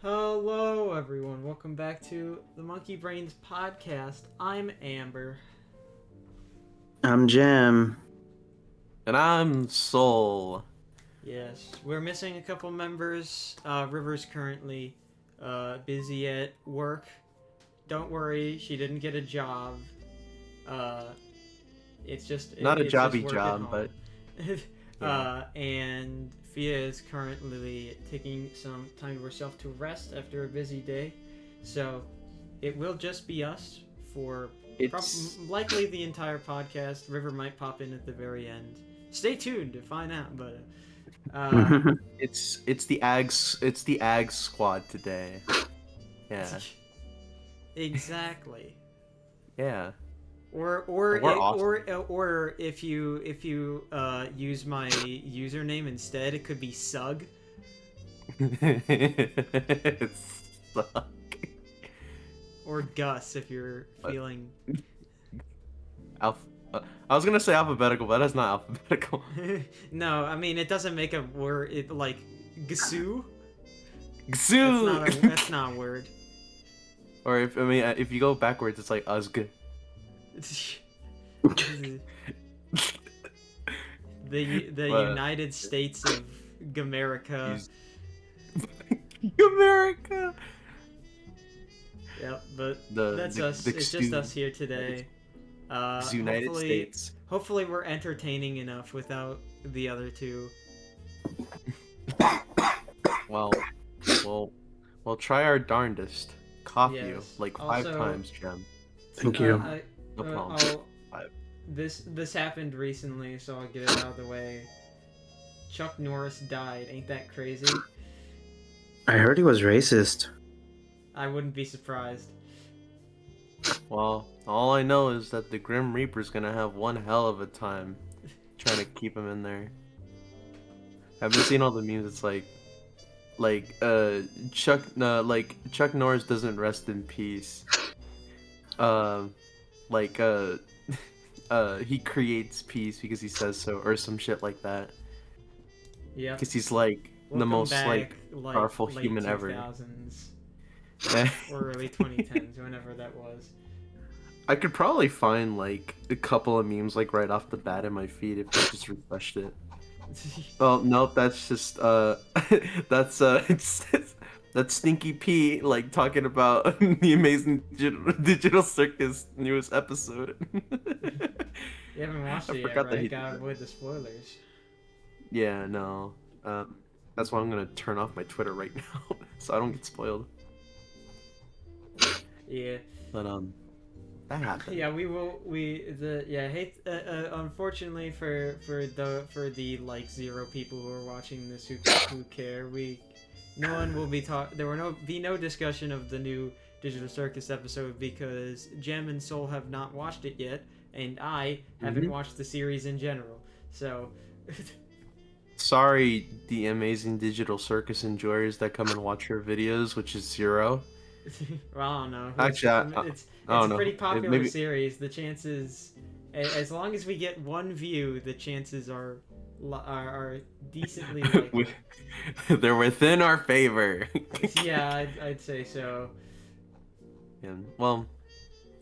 Hello, everyone. Welcome back to the Monkey Brains podcast. I'm Amber. I'm Jim. And I'm Soul. Yes, we're missing a couple members. River's currently busy at work. Don't worry, she didn't get a job. Uh, it's just Not a it's just jobby work job, at but home. And Fia is currently taking some time to herself to rest after a busy day, so it will just be us for likely the entire podcast. River might pop in at the very end. Stay tuned to find out, but it's the Ag squad today. Yeah. exactly. Yeah. Or if you use my username instead, it could be Sug. Suck. Or Gus if you're feeling. I was gonna say alphabetical, but that's not alphabetical. No, I mean it doesn't make a word. It like Gsu. Gsu. That's not a word. Or if you go backwards, it's like Uzg. the United States of Gamerica. Gamerica. Yep, but that's us. It's just us here today. United States. Hopefully we're entertaining enough without the other two. Well, we'll try our darndest. Cough you like five times, Gem. Thank you. No problem. This happened recently, so I'll get it out of the way. Chuck Norris died. Ain't that crazy? I heard he was racist. I wouldn't be surprised. Well, all I know is that the Grim Reaper's gonna have one hell of a time trying to keep him in there. Have you seen all the memes? It's like Chuck Norris doesn't rest in peace. He creates peace because he says so, or some shit like that. Yeah. Because he's like the most powerful human ever. 2000s. Or early 2010s, whenever that was. I could probably find like a couple of memes like right off the bat in my feed if I just refreshed it. Oh nope, that's just that's Stinky P like talking about the Amazing Digital Circus newest episode. You haven't watched it yet, right? Gotta avoid the spoilers. Yeah, no. That's why I'm gonna turn off my Twitter right now so I don't get spoiled. Yeah. But that happened. Yeah, unfortunately for the like 0 people who are watching this who care, there will be no discussion of the new Digital Circus episode because Gem and Soul have not watched it yet, and I haven't watched the series in general. So sorry, the Amazing Digital Circus enjoyers that come and watch your videos, which is 0. Well, I don't know. Actually, it's a pretty popular series. The chances, as long as we get one view, the chances are decently likely. They're within our favor. Yeah, I'd say so. Yeah, well,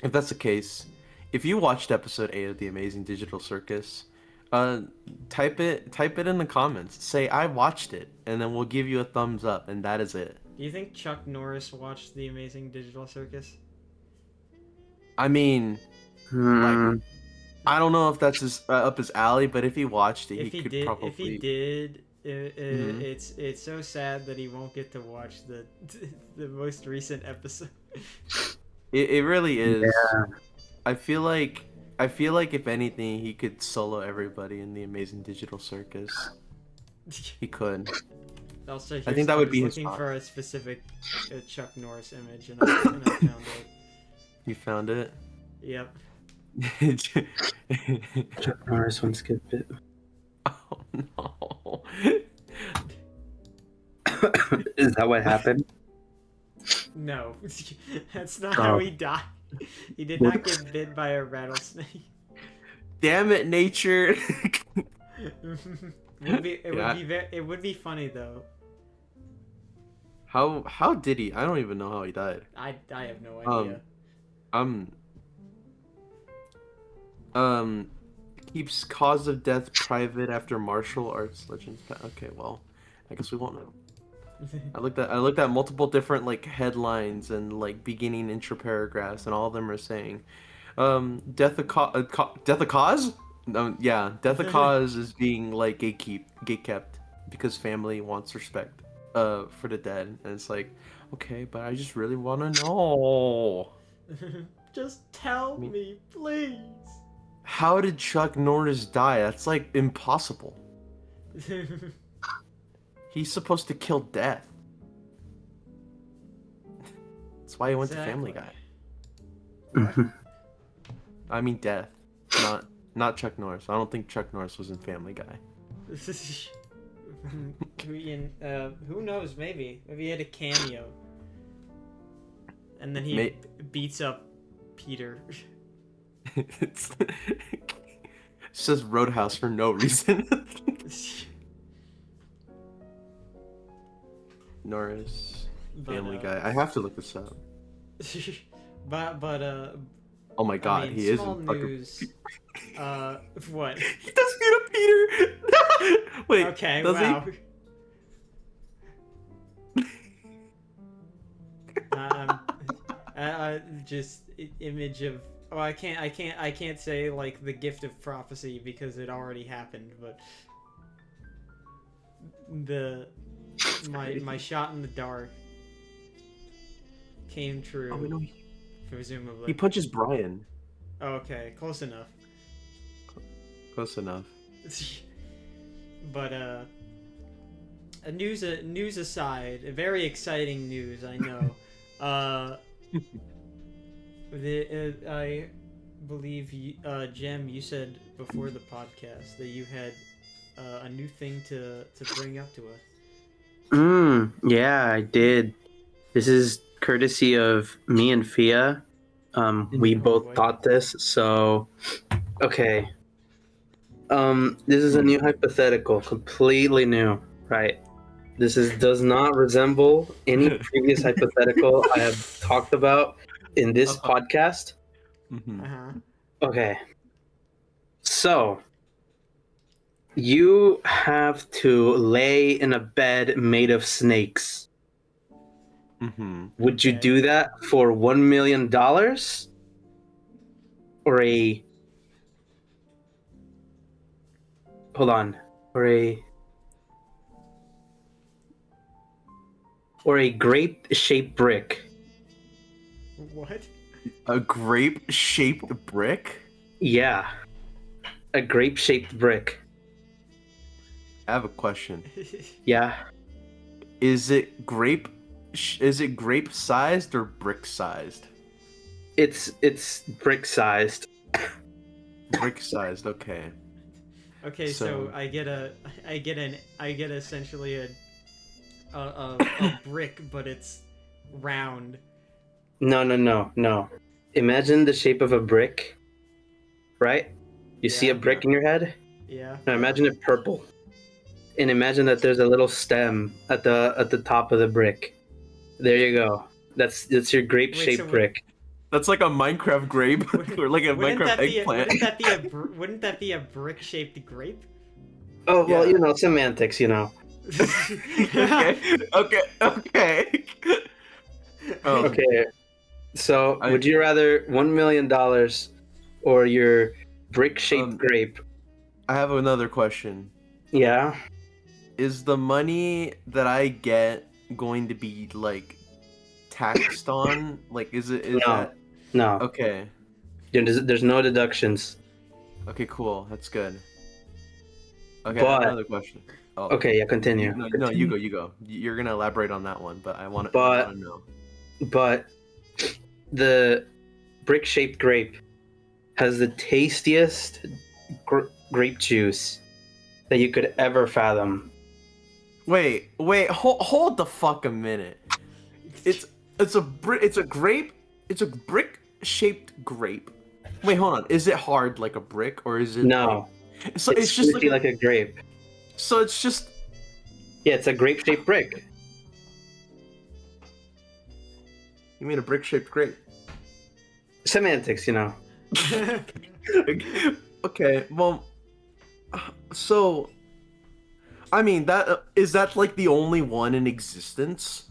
if that's the case, if you watched episode 8 of the Amazing Digital Circus, type it in the comments. Say I watched it, and then we'll give you a thumbs up, and that is it. Do you think Chuck Norris watched the Amazing Digital Circus? I mean, like, I don't know if that's up his alley, but if he watched it, he could probably. If he did, it's so sad that he won't get to watch the most recent episode. It really is. Yeah. I feel like if anything, he could solo everybody in the Amazing Digital Circus. He could. Also, I think that would be his looking spot. for a specific Chuck Norris image, and I found it. You found it? Yep. Chuck Norris once skipped it. Oh no. Is that what happened? No, that's not how he died. He did not get bit by a rattlesnake. Damn it, nature. It would be funny though. How did he? I don't even know how he died. I have no idea. Um, keeps cause of death private after martial arts legends. Okay, well, I guess we won't know. I looked at multiple different like headlines and like beginning intro paragraphs, and all of them are saying, death of death of cause. Yeah, death of cause is being like gatekept because family wants respect for the dead, and it's like, okay, but I just really want to know. Just tell I mean, me, please. how did Chuck Norris die? That's like impossible. He's supposed to kill death. That's why he went to Family Guy. I mean death, not Chuck Norris. I don't think Chuck Norris was in Family Guy. Who knows? Maybe he had a cameo, and then he beats up Peter. It says Roadhouse for no reason. Norris, Family Guy. I have to look this up. but oh my god, I mean, he is small in fucking... news. What? He does beat up Peter. Wait. Okay. Does Wow. Just image of. Oh, I can't say like the gift of prophecy because it already happened, but my shot in the dark came true. Oh, no, presumably. he punches Brian. Oh, okay, close enough. Close enough. But news aside, very exciting news, I know. I believe Jem, you said before the podcast that you had a new thing to bring up to us. Yeah, I did. This is courtesy of me and Fia. We both thought this, so okay. This is a new hypothetical, completely new, right? This does not resemble any previous hypothetical I have talked about in this podcast. Okay. So, you have to lay in a bed made of snakes. Would you do that for $1 million? Or a... Hold on. Or a grape-shaped brick. What? A grape-shaped brick? Yeah. A grape-shaped brick. I have a question. Yeah. Is it grape-sized or brick-sized? It's brick-sized. Brick-sized, okay. Okay, so I get essentially a brick, but it's round. No. Imagine the shape of a brick, right? You see a brick in your head? Yeah. Now imagine it purple. And imagine that there's a little stem at the top of the brick. There you go. That's your grape-shaped brick. That's like a Minecraft grape or like a Minecraft eggplant. Wouldn't that be a brick-shaped grape? Oh well, yeah. Semantics, Okay. Okay. So, would you rather $1 million or your brick-shaped grape? I have another question. Yeah. Is the money that I get going to be like taxed on? Like, is that? No. Okay. There's no deductions. Okay, cool. That's good. Okay, but, I have another question. Oh. Okay, yeah, continue. No, you go. You're gonna elaborate on that one, but I want to know. But the brick-shaped grape has the tastiest grape juice that you could ever fathom. Wait, hold the fuck a minute. It's a brick-shaped grape. Wait, hold on. Is it hard like a brick or is it? No. Like... So it's just like a grape. So it's just. Yeah, it's a grape-shaped brick. You mean a brick-shaped grape? Semantics, you know. Okay, well, so I mean that is that like the only one in existence?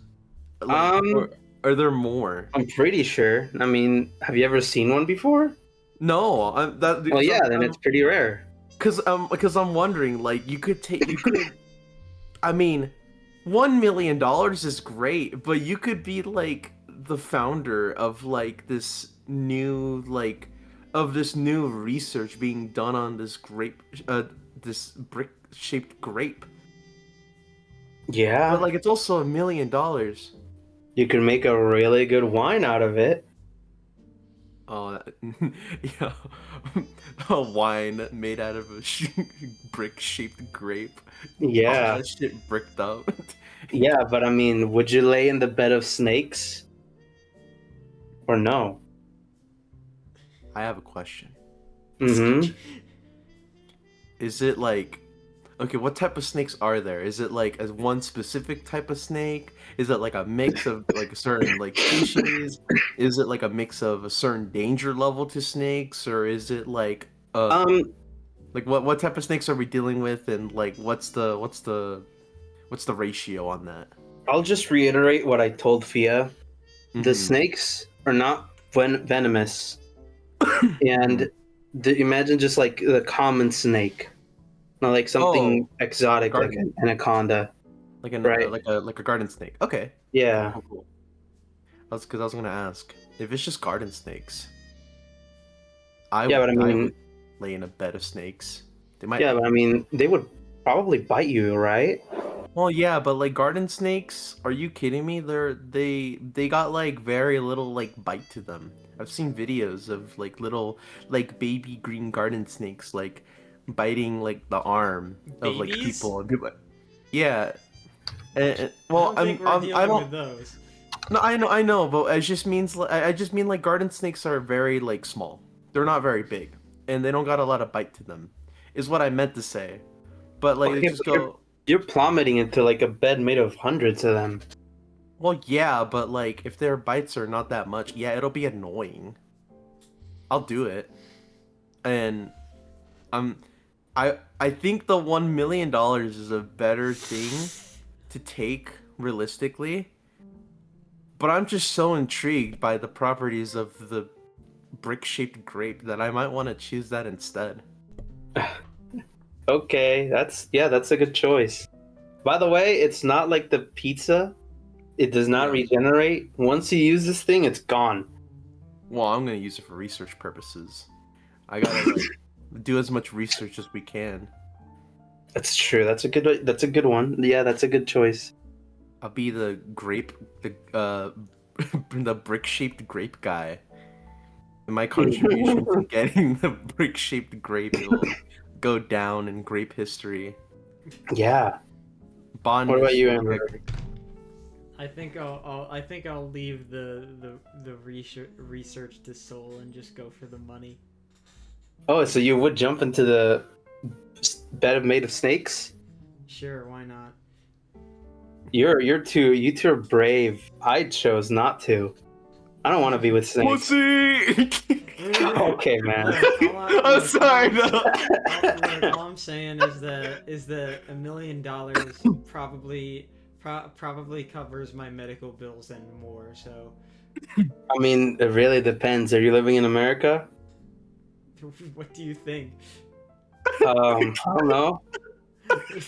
Like, or Um, are there more? I'm pretty sure. I mean, have you ever seen one before? No, I'm that Well, because yeah, then it's pretty rare. because I'm wondering like you could I mean, $1 million is great, but you could be like the founder of like this new research being done on this this brick shaped grape. But Yeah, like it's also $1 million. you can make a really good wine out of it. Oh, yeah, a wine made out of a brick shaped grape. All Yeah, that shit bricked up. yeah, but I mean, would you lay in the bed of snakes or no? I have a question. Mm-hmm. Is it like, okay, what type of snakes are there? Is it like as one specific type of snake? Is it like a mix of like a certain like species? Is it like a mix of a certain danger level to snakes, or is it Um, like what type of snakes are we dealing with, and like what's the ratio on that? I'll just reiterate what I told Fia. The Mm-hmm. snakes are not venomous, and imagine just like the common snake, not like something Oh, exotic like garden, an anaconda, like an right? like a garden snake. Okay, cool, Yeah, cool, cool. That's because I was gonna ask if it's just garden snakes. yeah, but I would lay in a bed of snakes. They might. I mean, they would probably bite you, right? Well, yeah, but like garden snakes, are you kidding me? They got like very little like bite to them. I've seen videos of like little like baby green garden snakes like biting like the arm of like Babies? people and people. Yeah. I Well, don't think we're I dealing don't. with those. No, I know, but it just means I just mean like garden snakes are very like small. They're not very big, and they don't got a lot of bite to them, is what I meant to say. But like, they Okay, just but go. you're plummeting into like a bed made of hundreds of them. Well, yeah, but like if their bites are not that much, yeah, it'll be annoying. I'll do it, and I'm, I think the $1 million is a better thing to take realistically. But I'm just so intrigued by the properties of the brick-shaped grape that I might want to choose that instead. Okay, that's a good choice. By the way, it's not like the pizza. It does not Yeah. regenerate. Once you use this thing, it's gone. Well, I'm gonna use it for research purposes. I gotta like do as much research as we can. That's true. That's a good one. Yeah, that's a good choice. I'll be the grape, the brick-shaped grape guy. And my contribution to getting the brick-shaped grape will go down in grape history. Yeah. Bond. What about you, Amber? I think I'll leave the research to Soul and just go for the money. Oh, so you would jump into the bed made of snakes? Sure, why not? You two are brave. I chose not to. I don't want to be with snakes. Pussy! Okay, man. I'm sorry, no. All I'm saying is that $1 million probably covers my medical bills and more. So, I mean, it really depends. Are you living in America? what do you think? I don't know.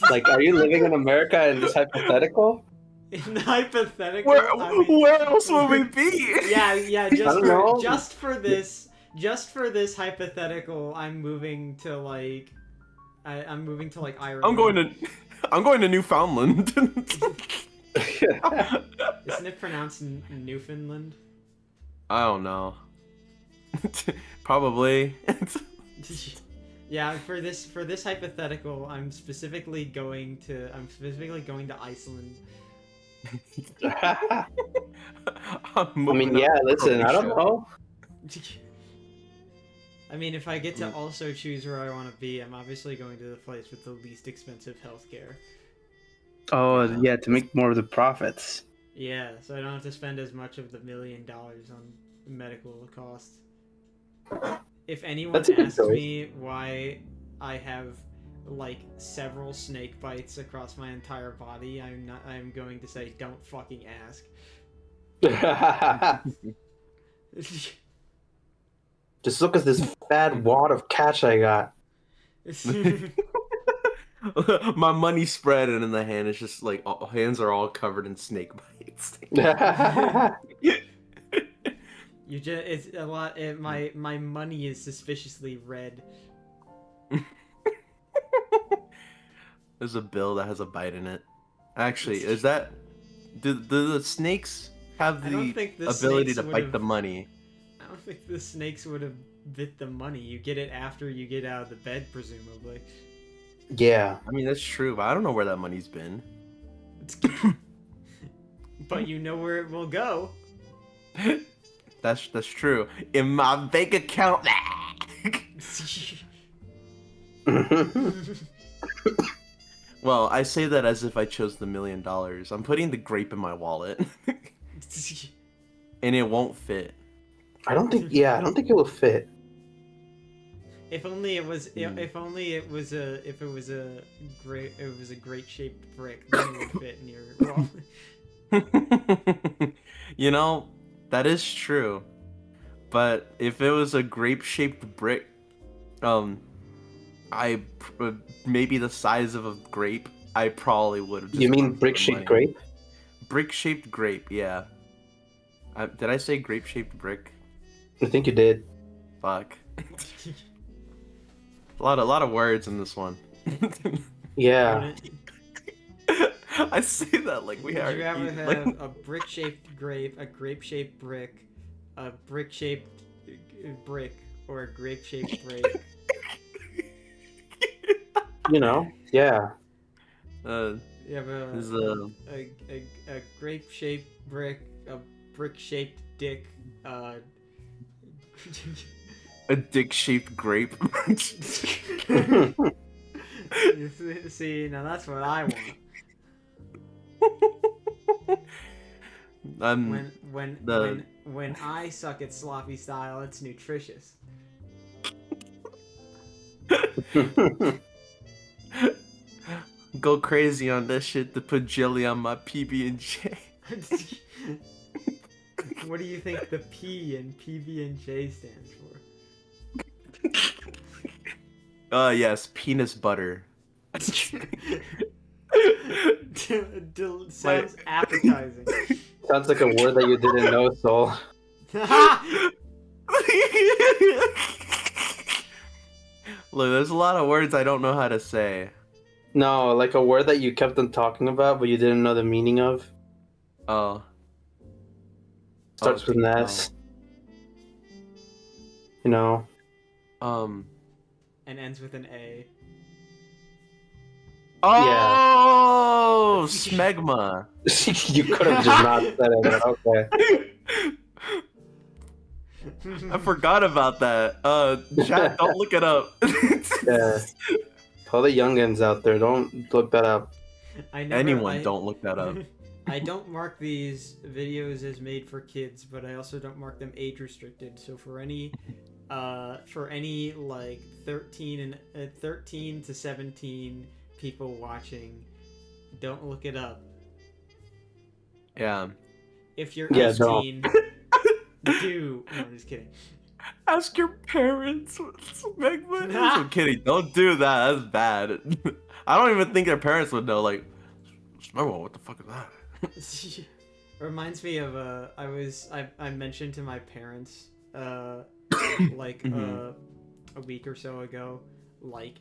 Like, are you living in America in this hypothetical? In the hypothetical, Where else would we be? yeah. don't know. Just for this hypothetical, I'm moving to like Ireland. I'm going to Newfoundland. Isn't it pronounced Newfoundland? I don't know. Probably. Yeah, for this hypothetical, I'm specifically going to Iceland. I mean, yeah, listen, I don't know. I mean, if I get to also choose where I want to be, I'm obviously going to the place with the least expensive healthcare. Oh, yeah, to make more of the profits. Yeah, so I don't have to spend as much of the $1 million on medical costs. If anyone That's a good asks choice. me why I have like several snake bites across my entire body, I'm going to say don't fucking ask. Just look at this fat wad of cash I got. My money spread, and in the hand, it's just like hands are all covered in snake bites. You just it's a lot. My money is suspiciously red. There's a bill that has a bite in it. Actually, is that do the snakes have I don't the think the ability snakes to bite the would've- money? I don't think the snakes would have bit the money. You get it after you get out of the bed, presumably. Yeah. I mean, that's true, but I don't know where that money's been. But you know where it will go. That's true. In my bank account. Well, I say that as if I chose the $1 million. I'm putting the grape in my wallet, and it won't fit. I don't think it will fit. If only it was. If only it was a. If it was a great. It was a grape shaped brick. Then it would fit in your wallet. You know, that is true. But if it was a grape-shaped brick, maybe the size of a grape, I probably would have. You mean brick-shaped grape? Brick-shaped grape, yeah. Did I say grape-shaped brick? I think you did. Fuck. a lot of words in this one. Yeah. I say that like we are. Would you ever have like... a brick-shaped grape, a grape-shaped brick, a brick-shaped brick, or a grape-shaped brick? You know, yeah. You have a grape-shaped brick, a brick-shaped dick, a dick-shaped grape. See, now that's what I want. When I suck at sloppy style, it's nutritious. Go crazy on that shit to put jelly on my PB and J. What do you think the P in PB and J stands for? Yes, penis butter. Sounds appetizing. Sounds like a word that you didn't know, Soul. Look, there's a lot of words I don't know how to say. No, like a word that you kept on talking about, but you didn't know the meaning of. Oh. Starts with an S. You know. And ends with an A. Oh, smegma. You could have just not said it, but okay. I forgot about that. Chat, don't look it up. Yeah. All the youngins out there, don't look that up. Don't look that up. I don't mark these videos as made for kids, but I also don't mark them age restricted. So for any like 13 to 17 people watching, don't look it up. Yeah. If you're Yeah, 18, do. No, I'm just kidding. Ask your parents what smegma is. I'm kidding. Don't do that. That's bad. I don't even think their parents would know. Like, smegma, what the fuck is that? Reminds me of I mentioned to my parents like a week or so ago, like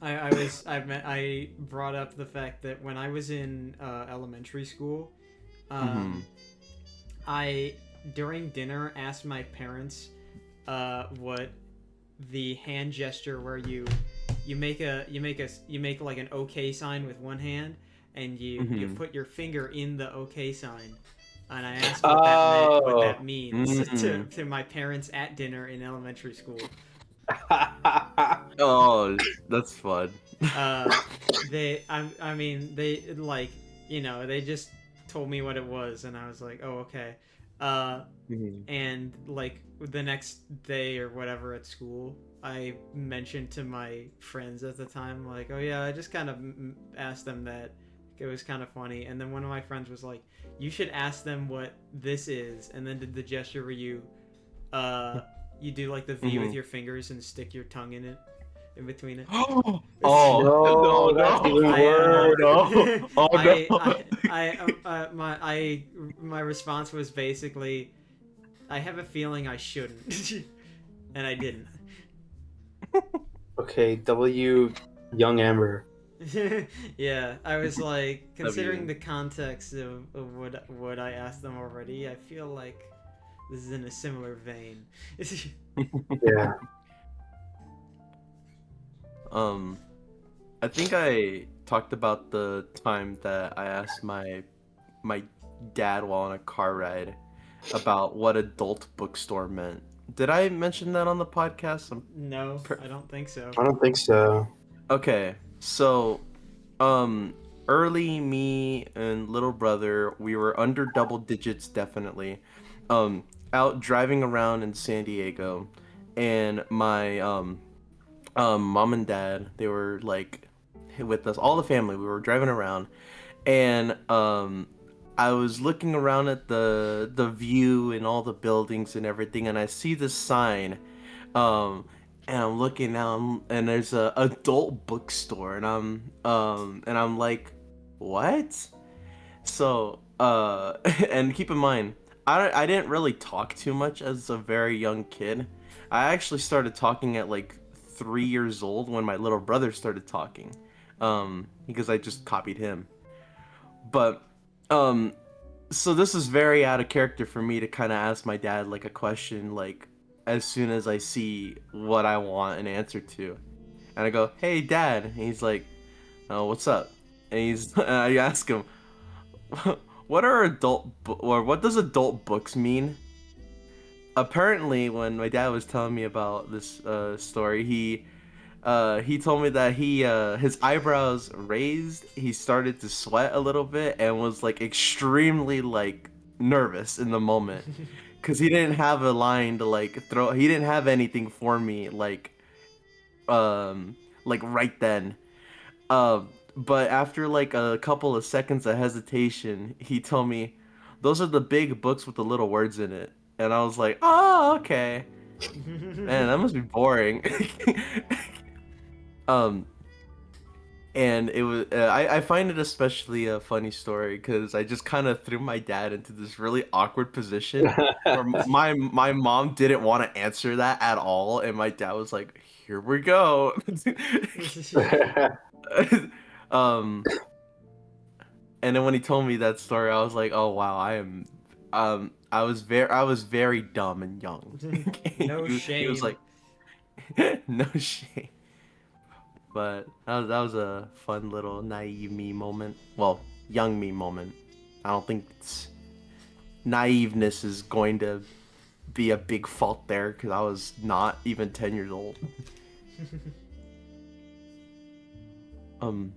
I brought up the fact that when I was in elementary school, I during dinner asked my parents what the hand gesture where you make like an OK sign with one hand and you put your finger in the OK sign, and I asked what that means to my parents at dinner in elementary school. Oh, that's fun. They like, you know, they just told me what it was, and I was like, oh, okay. Uh, Mhm. and like the next day or whatever at school, I mentioned to my friends at the time, like, oh yeah, I just kind of asked them that. It was kind of funny, and then one of my friends was like, you should ask them what this is, and then did the gesture where uh you do like the V with Mhm. your fingers and stick your tongue in it, in between it. Oh No, no that's no even I oh worse. no oh my response was basically, I have a feeling I shouldn't, and I didn't. Okay, W. Young Amber. Yeah, I was like, considering W. the context of what I asked them already, I feel like this is in a similar vein. Yeah. I think I talked about the time that I asked my dad while on a car ride about what adult bookstore meant. Did I mention that on the podcast? No, I don't think so. I don't think so. Okay, so um early me and little brother, we were under double digits definitely. Um Out driving around in San Diego, and my mom and dad, they were like with us, all the family. We were driving around, and I was looking around at the view and all the buildings and everything, and I see this sign, um and I'm looking down, and there's a adult bookstore, and I'm like, what? So and keep in mind, I didn't really talk too much as a very young kid. I actually started talking at like 3 years old when my little brother started talking, because I just copied him. But um so this is very out of character for me to kind of ask my dad like a question, like as soon as I see what I want an answer to, and I go, "Hey, Dad," and he's like, "Oh, what's up?" And and I ask him, "What are or what does adult books mean?" Apparently, when my dad was telling me about this story, he told me that his eyebrows raised, he started to sweat a little bit, and was like extremely like nervous in the moment, because he didn't have a line to like throw. He didn't have anything for me um like right then. But after like a couple of seconds of hesitation, he told me, "Those are the big books with the little words in it." And I was like, "Oh, okay." Man, that must be boring. um and it was I find it especially a funny story because I just kind of threw my dad into this really awkward position where my mom didn't want to answer that at all, and my dad was like, "Here we go." um and then when he told me that story, I was like, "Oh wow, I was very dumb and young." No He was shame. like, "No shame." But that was a fun little naive me moment. Well, young me moment. I don't think naiveness is going to be a big fault there, because I was not even 10 years old. Um,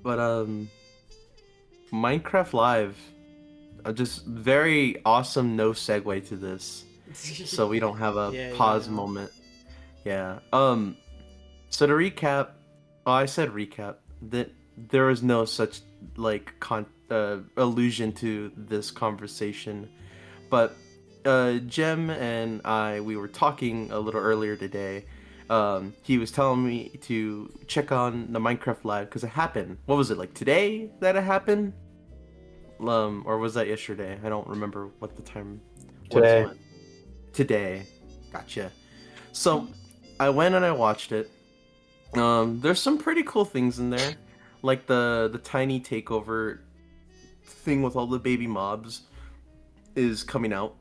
but Minecraft Live, just very awesome. No segue to this, so we don't have a Yeah, pause no. moment. Yeah. So to recap, oh, I said recap, that there is no such like allusion to this conversation, but Jem and I, we were talking a little earlier today. He was telling me to check on the Minecraft Live because it happened. What was it, like today that it happened? Or was that yesterday? I don't remember what the time was. Today. When today, gotcha. So I went and I watched it. There's some pretty cool things in there, like the tiny takeover thing with all the baby mobs is coming out.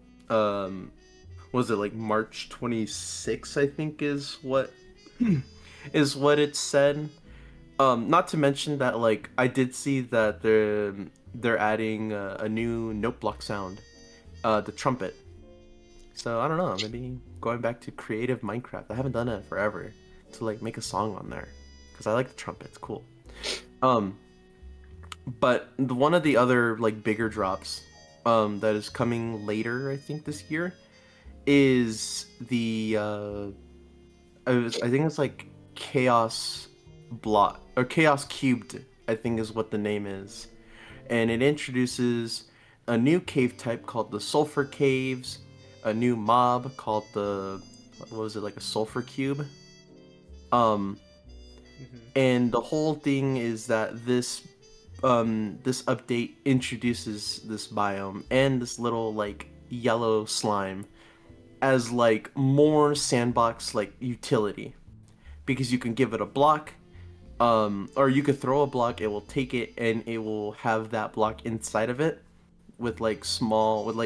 Was it like March 26th? I think is what is what it said. Not to mention that like I did see that they're adding a new note block sound, the trumpet. So I don't know, maybe going back to creative Minecraft. I haven't done it in forever to like make a song on there, because I like the trumpet. It's cool. Um, But one of the other like bigger drops, that is coming later, I think this year, is the I think it's like Chaos Blot or Chaos Cubed, I think is what the name is, and it introduces a new cave type called the Sulfur Caves, a new mob called the what was it, like a Sulfur Cube, um, Hmm. and the whole thing is that this update introduces this biome and this little like yellow slime as like more sandbox like utility, because you can give it a block, or you could throw a block, it will take it and it will have that block inside of it with like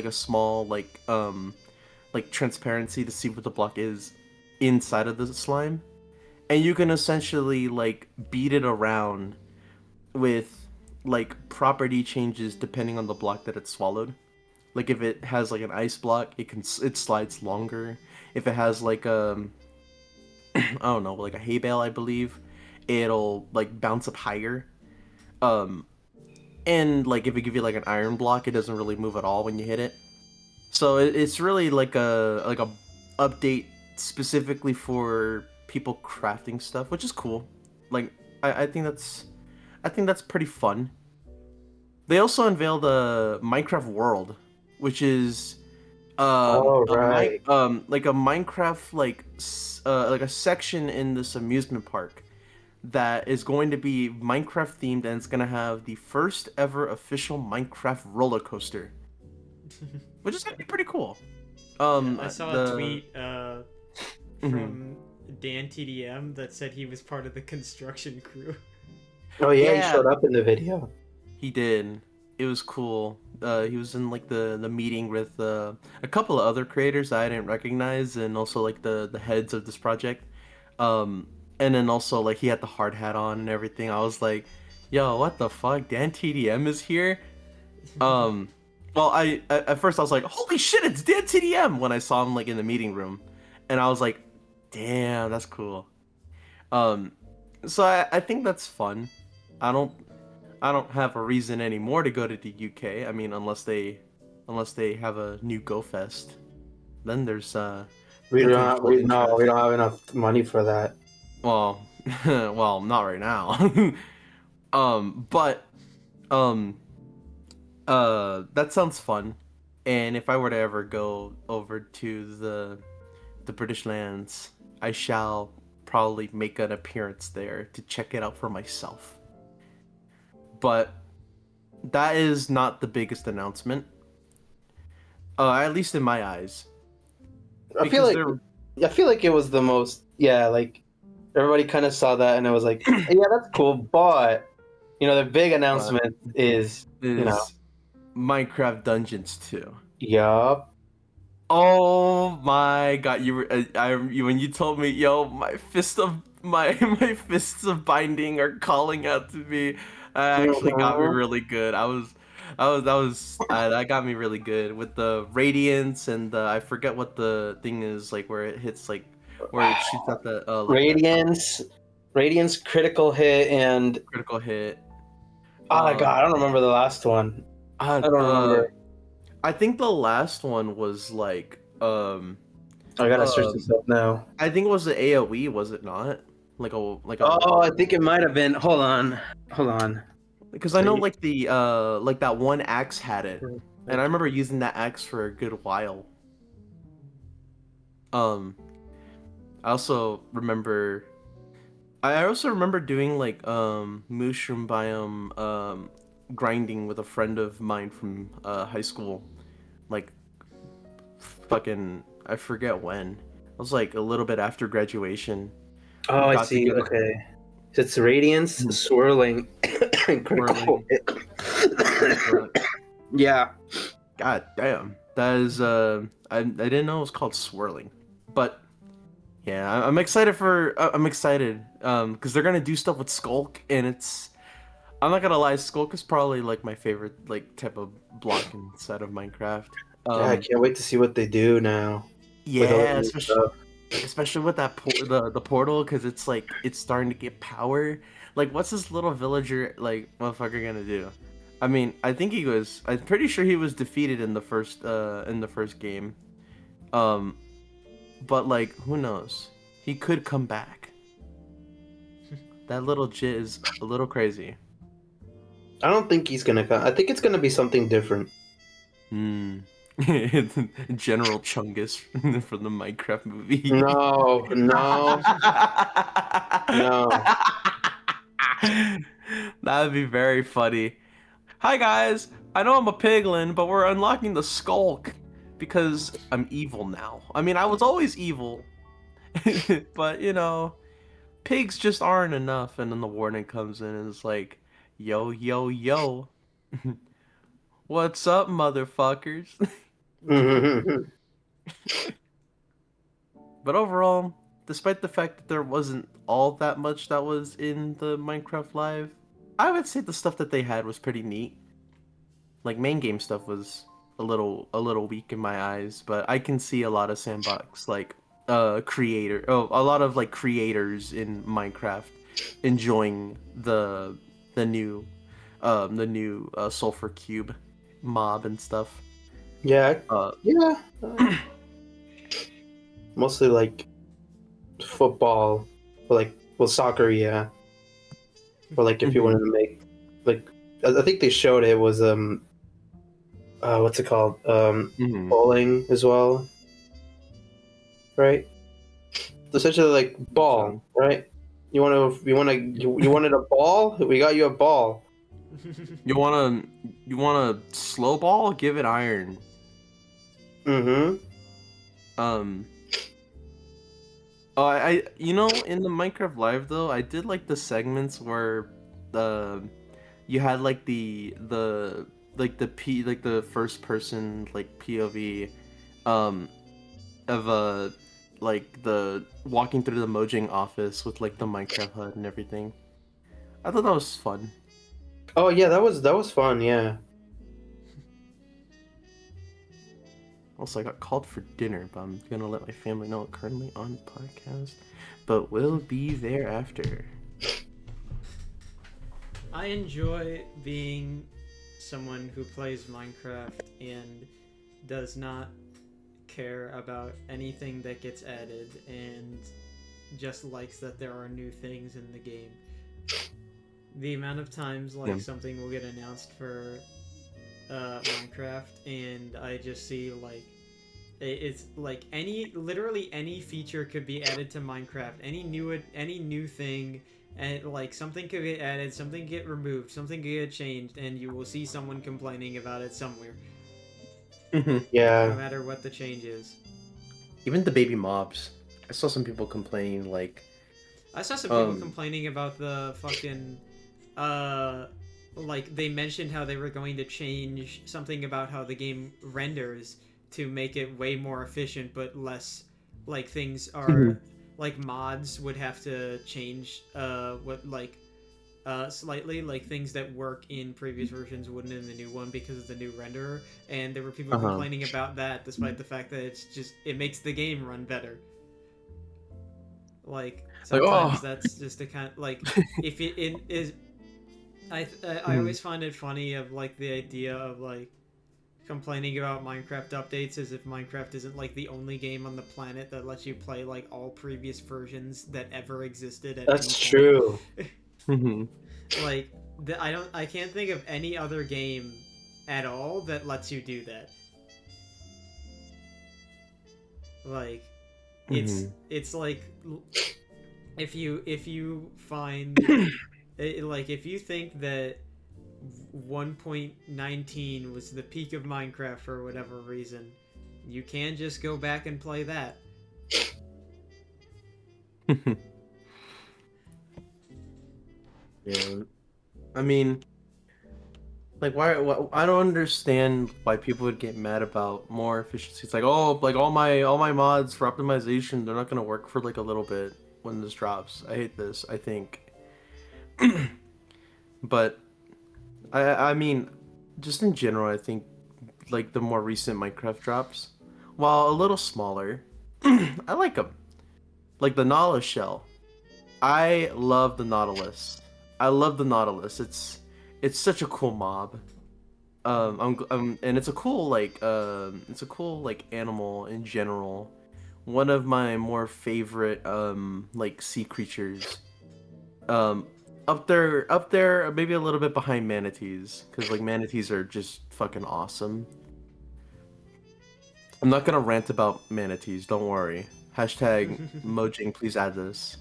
a small like transparency to see what the block is inside of the slime, and you can essentially like beat it around with like property changes depending on the block that it swallowed. Like if it has like an ice block, it slides longer. If it has like I don't know, like a hay bale, I believe, it'll like bounce up higher. Um, and like if it give you like an iron block, it doesn't really move at all when you hit it. So it's really like a update specifically for people crafting stuff, which is cool. Like I think that's pretty fun. They also unveiled a Minecraft World, which is Oh, right. like a Minecraft like a section in this amusement park that is going to be Minecraft themed, and it's gonna have the first ever official Minecraft roller coaster, which is gonna be pretty cool. Yeah, I saw a The tweet mhm. from Dan TDM that said he was part of the construction crew. Oh yeah, he Yeah, showed up in the video. he did. It was cool. He was in like the meeting with a couple of other creators that I didn't recognize, and also like the heads of this project. Um, and then also like he had the hard hat on and everything. I was like, "Yo, what the fuck? Dan TDM is here." Um, well, at first I was like, "Holy shit, it's Dan TDM!" when I saw him like in the meeting room, and I was like, "Damn, that's cool." Um, so I think that's fun. I don't I don't have a reason anymore to go to the UK. I mean, unless they have a new Go Fest, then there's We don't have, potential we no, we interest. don't have enough money for that. Well, well, not right now. But um, that sounds fun. And if I were to ever go over to the British lands, I shall probably make an appearance there to check it out for myself. But that is not the biggest announcement, at least in my eyes, I feel because like there I feel like it was the most, yeah, like everybody kind of saw that and it was like, yeah, that's cool, but the big uh, announcement is, is Minecraft Dungeons 2. yup. Oh my god, you were when you told me, yo, my fists of binding are calling out to me. That actually got me Mhm. really good. That got me really good with the radiance and the I forget what the thing is like where it hits like where it shoots out the like that Radiance, Radiance critical hit, and critical hit. oh god, I Um, don't remember the last one. I don't the remember. I think the last one was like I gotta search um this up now. I think it was the AoE, was it not? Like a Oh, I think it might have been. Hold on. because I know Wait. like the like that one axe had it, and I remember using that axe for a good while. Um, I also remember I also remember doing like mushroom biome grinding with a friend of mine from high school, like fucking I forget when. It was like a little bit after graduation. Oh, We I got see. together, Okay. It's Radiance, Swirling, and Critical swirling, Hit. critical. Yeah. God damn. That is I didn't know it was called swirling. But yeah, I'm excited for I'm excited because they're gonna do stuff with Skulk, and it's I'm not gonna lie, Skulk is probably like my favorite like type of block inside of Minecraft. Yeah, I Um can't wait to see what they do now with all the yeah, new stuff. especially with that the portal, because it's like it's starting to get power. Like, what's this little villager like motherfucker gonna do? I mean, I think he was. I'm pretty sure he was defeated in the first game. Um, but like, who knows? He could come back. That little jit is a little crazy. I don't think he's gonna come. I think it's gonna be something different. Hmm. General Chungus from the Minecraft movie. No, no, no. That would be very funny. Hi guys, I know I'm a piglin, but we're unlocking the skulk because I'm evil now. I mean, I was always evil, but you know, pigs just aren't enough. And then the warning comes in and it's like, yo, yo, yo, what's up, motherfuckers? But overall, despite the fact that there wasn't all that much that was in the Minecraft Live, I would say the stuff that they had was pretty neat. Like main game stuff was a little weak in my eyes, but I can see a lot of sandbox like a lot of like creators in Minecraft enjoying the new sulfur cube mob and stuff. Yeah, Uh yeah. Mostly like football, or like well, soccer. Yeah, or like if you wanted to make like, I think they showed it was what's it called? mhm. Bowling as well, right? Essentially like ball, So right? You wanted a ball? We got you a ball. you wanna slow ball? Give it iron. Mm-hmm. Um I you know, in the Minecraft Live though, I did like the segments where the you had like the first person like POV um of like the walking through the Mojang office with like the Minecraft HUD and everything. I thought that was fun. Oh yeah, that was fun. Yeah. Also, I got called for dinner, but I'm gonna let my family know I'm currently on podcast, but we'll be there after. I enjoy being someone who plays Minecraft and does not care about anything that gets added and just likes that there are new things in the game. The amount of times like Yeah. something will get announced for Minecraft and I just see like it's like literally any feature could be added to Minecraft, any new thing, and like something could get added, something get removed, something could get changed, and you will see someone complaining about it somewhere, no Yeah. matter what the change is. Even the baby mobs. I saw some people complaining like, I saw some people complaining about the fucking like they mentioned how they were going to change something about how the game renders to make it way more efficient but less like things are like mods would have to change what like slightly like things that work in previous versions wouldn't in the new one because of the new renderer, and there were people complaining about that despite the fact that it makes the game run better. Like sometimes that's just a kind like if it is I always find it funny of like the idea of like complaining about Minecraft updates as if Minecraft isn't like the only game on the planet that lets you play like all previous versions that ever existed at That's any true. point. Like I can't think of any other game at all that lets you do that. Like it's like if you find like if you think that 1.19 was the peak of Minecraft for whatever reason, you can just go back and play that. yeah. I mean, like why I don't understand why people would get mad about more efficiency. It's like, oh, like all my mods for optimization, they're not gonna work for like a little bit when this drops. I hate this, I think. But I mean, just in general, I think like the more recent Minecraft drops, while a little smaller, I like them. Like the Nautilus shell. I love the Nautilus. I love the Nautilus. It's such a cool mob. And it's a cool like animal in general. One of my more favorite like sea creatures. Um, up there, maybe a little bit behind manatees, because like manatees are just fucking awesome. I'm not gonna rant about manatees. Don't worry. Hashtag Mojang, please add this.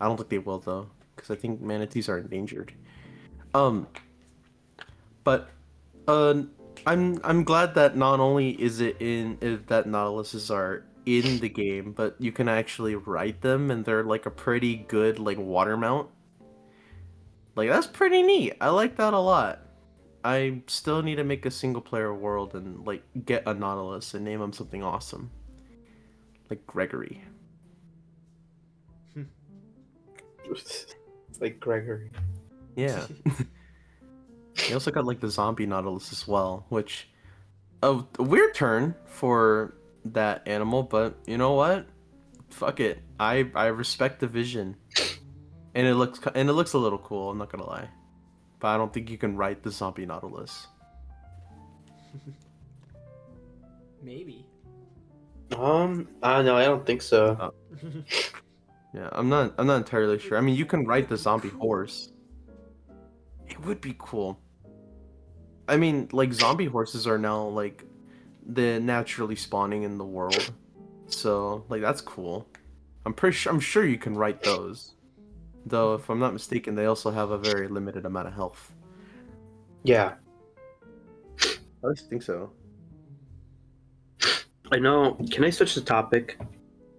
I don't think they will though, because I think manatees are endangered. Um, but I'm glad that not only is that Nautiluses are in the game, but you can actually ride them, and they're like a pretty good like water mount. Like that's pretty neat. I like that a lot. I still need to make a single player world and like get a Nautilus and name him something awesome, like Gregory. Like Gregory. Yeah. They also got like the zombie Nautilus as well, which a weird turn for that animal, but you know what? Fuck it. I respect the vision, and it looks a little cool. I'm not gonna lie, but I don't think you can write the zombie Nautilus. Maybe. I don't know. I don't think so. Oh. Yeah, I'm not entirely sure. I mean, you can write the zombie horse. It would be cool. I mean, like zombie horses are now like the naturally spawning in the world, so like that's cool. I'm sure you can write those. Though, if I'm not mistaken, they also have a very limited amount of health. Yeah, I just think so. I know. Can I switch the topic?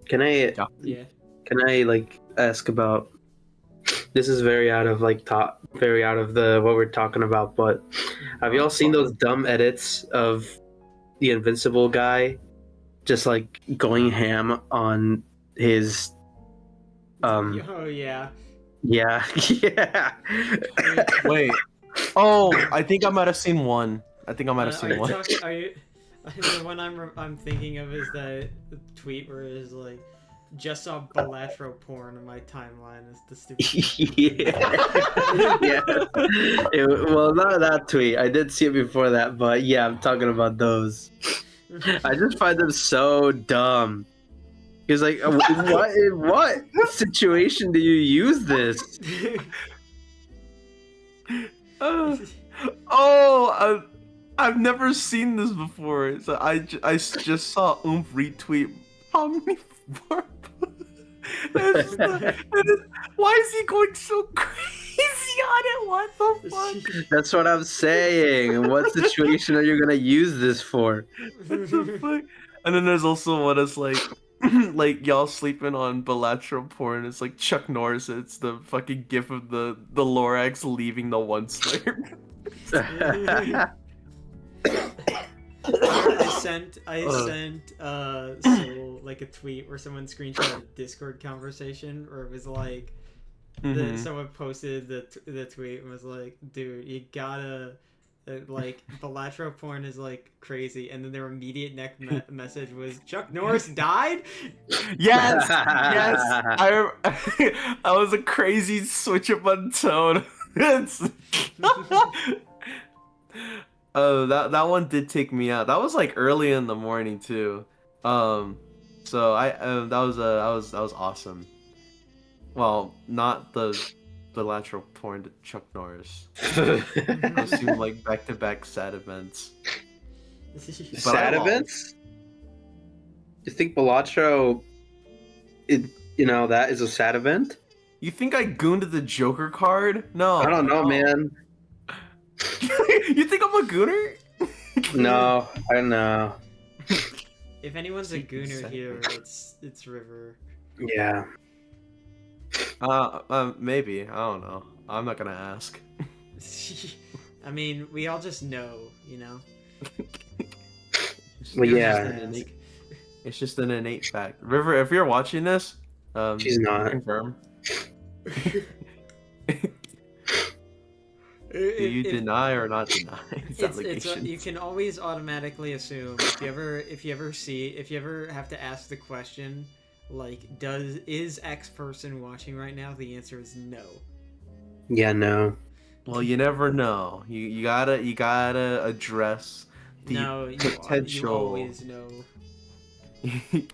Can I? Yeah. Can I like ask about? This is very out of like very out of the what we're talking about. But have y'all seen those dumb edits of the Invincible guy, just like going ham on his? Oh yeah. Yeah, yeah. Wait. Oh, I think I might have seen one. I think I might have Are seen you one. talking? Are you? The one I'm thinking of is that tweet where it's like, just saw bilateral porn on my timeline. Is the stupid. Yeah. Yeah. Well, not that tweet. I did see it before that, but yeah, I'm talking about those. I just find them so dumb. He's like, what situation do you use this? Oh, I've never seen this before. So I just saw Oomph retweet. How many? Why is he going so crazy on it? What the fuck? That's what I'm saying. What situation are you gonna use this for? What the fuck? And then there's also one that's like, like y'all sleeping on bilateral porn. It's like Chuck Norris. It's the fucking gif of the Lorax leaving the one slurp. I sent Soul like a tweet where someone screenshot a Discord conversation where it was like someone posted the tweet and was like, dude, you gotta like bilateral porn is like crazy, and then their immediate message was Chuck Norris died. Yes, yes. I was a crazy switch up on tone. Oh, that one did take me out. That was like early in the morning too. So I that was awesome. Well, not the lateral porn to Chuck Norris. Those seem like back-to-back sad events. Sad events? You think Bilatro, that is a sad event? You think I gooned the Joker card? No. I don't know, man. You think I'm a gooner? No, I don't know. If anyone's a gooner here, it's River. Yeah. Maybe. I don't know. I'm not gonna ask. I mean, we all just know, you know? Well, yeah. It's just an innate fact. River, if you're watching this, she's not. Confirm. Do you deny or not deny these allegations? You can always automatically assume if you ever have to ask the question, like, is X person watching right now? The answer is no. Yeah, no. Well, you never know. You gotta address the No, you potential. always know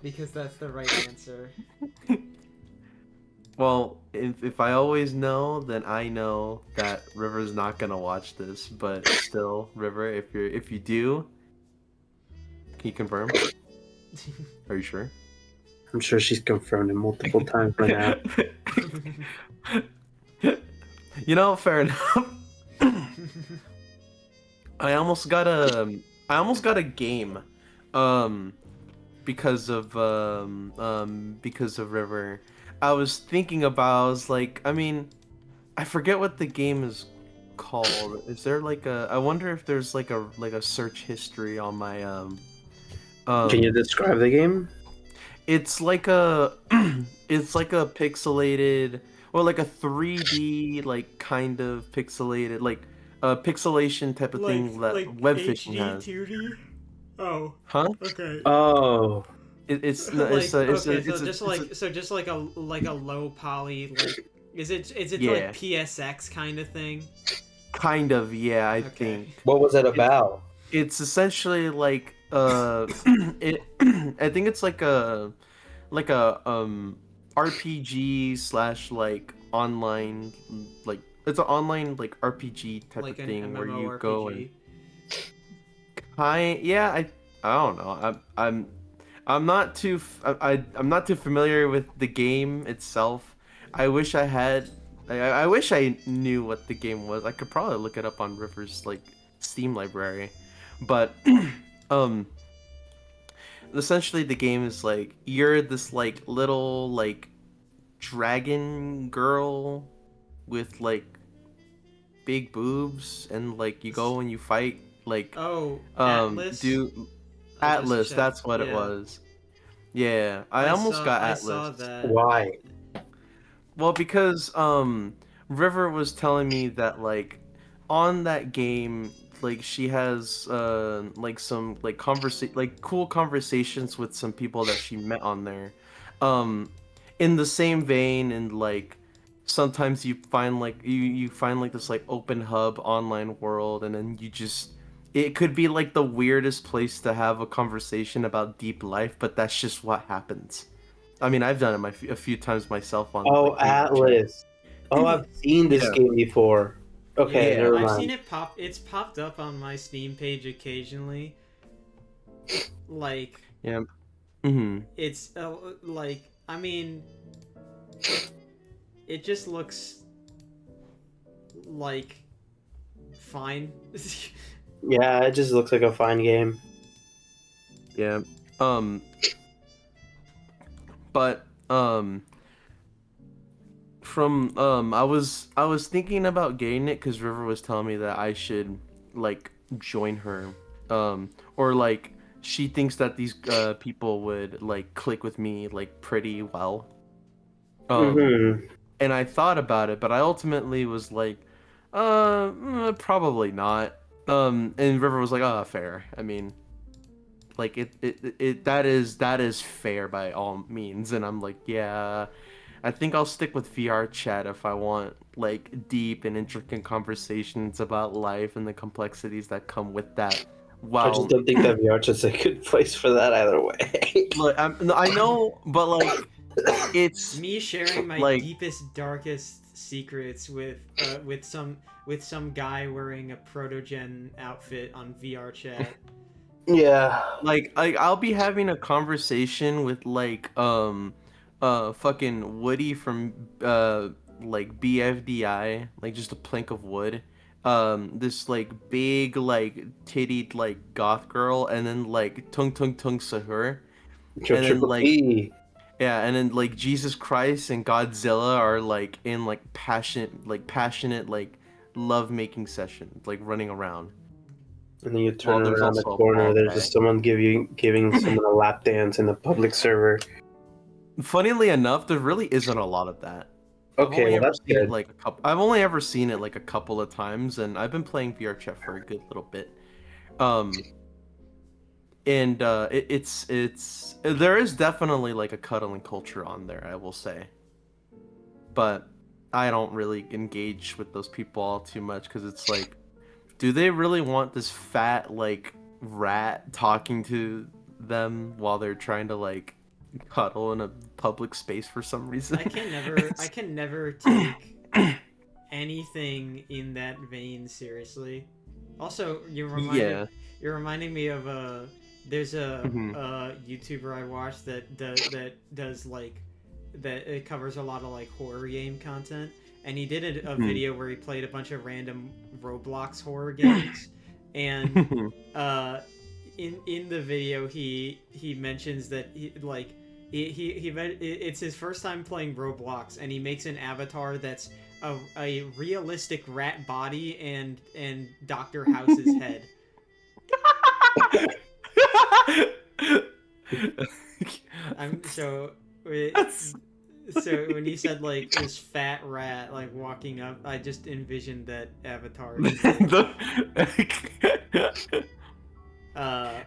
because that's the right answer. Well, if I always know, then I know that River's not gonna watch this. But still, River, if you do, can you confirm? Are you sure? I'm sure she's confirmed it multiple times by now. You know, fair enough. I almost got a game, um, because of River. I was thinking about. I was like, I mean, I forget what the game is called. Is there like a? I wonder if there's like a search history on my Can you um. describe the game? It's like a it's like a pixelated or like a 3D like kind of pixelated like pixelation type of thing that like web fishing HD has. 2D. Oh, Huh? okay. Oh, It's no, Like okay, it's a just like a low poly like is it like yeah, PSX kind of thing? kind of, yeah, I Okay. think. what was it It's about? it's essentially like it I think it's like a RPG slash like online like it's an online like RPG type of Like an thing where you go and MMORPG. yeah, I don't know. I'm not too I'm not too familiar with the game itself. I wish I had I wish I knew what the game was. I could probably look it up on River's like Steam library. But um essentially the game is like you're this like little like dragon girl with like big boobs and like you go and you fight like Oh, Atlas. do I just Atlas, checked. that's what it Yeah. was. Yeah, I almost got I Atlas. saw that. Why? Well, because River was telling me that like on that game like she has like some like like cool conversations with some people that she met on there. Um in the same vein and like sometimes you find like you find like this like open hub online world and then you just it could be like the weirdest place to have a conversation about deep life, but that's just what happens. I mean, I've done it a few times myself on Oh, like VR chat. Atlas. Oh, I've seen this Yeah, game before. Okay, Yeah, yeah. never I've seen mind. it pop. It's popped up on my Steam page occasionally. Like Yeah. Hmm. it's like I mean, it just looks like fine. Yeah, it just looks like a fine game. Yeah. Um. But from I was thinking about getting it because River was telling me that I should like join her, or like she thinks that these people would like click with me like pretty well. Um. Mm-hmm. And I thought about it, but I ultimately was like, probably not. And River was like, oh, fair. I mean, like that is fair by all means. And I'm like, yeah, I think I'll stick with VR chat if I want like deep and intricate conversations about life and the complexities that come with that. I just Well, don't think that VR is a good place for that either way. look, I know, but like, it's Me sharing my like. deepest, darkest secrets with some guy wearing a protogen outfit on VR chat. Yeah. Like I'll be having a conversation with like fucking Woody from like BFDI, like just a plank of wood. This like big like tittied like goth girl and then like Tung Tung Tung Sahur. And then Triple like P. yeah, and then like Jesus Christ and Godzilla are like in like passionate like love making sessions, like running around. And then you Well, turn there's around the also a corner, bald there's guy. just someone giving someone a lap dance in the public server. Funnily enough, there really isn't a lot of that. I've Okay, only well ever that's seen it good. like a couple. I've only ever seen it like a couple of times, and I've been playing VR chat for a good little bit. Um, and it's there is definitely like a cuddling culture on there, I will say. But I don't really engage with those people all too much because it's like, do they really want this fat like rat talking to them while they're trying to like cuddle in a public space for some reason? I can never take anything in that vein seriously. Also, Yeah. you're reminding me of there's Mhm. a YouTuber I watch that does like that it covers a lot of like horror game content, and he did a Mhm. video where he played a bunch of random Roblox horror games, and uh, in the video he mentions that it's his first time playing Roblox, and he makes an avatar that's a realistic rat body and Dr. House's head. I'm so it, That's- so when he said like this fat rat like walking up, I just envisioned that avatar. Uh,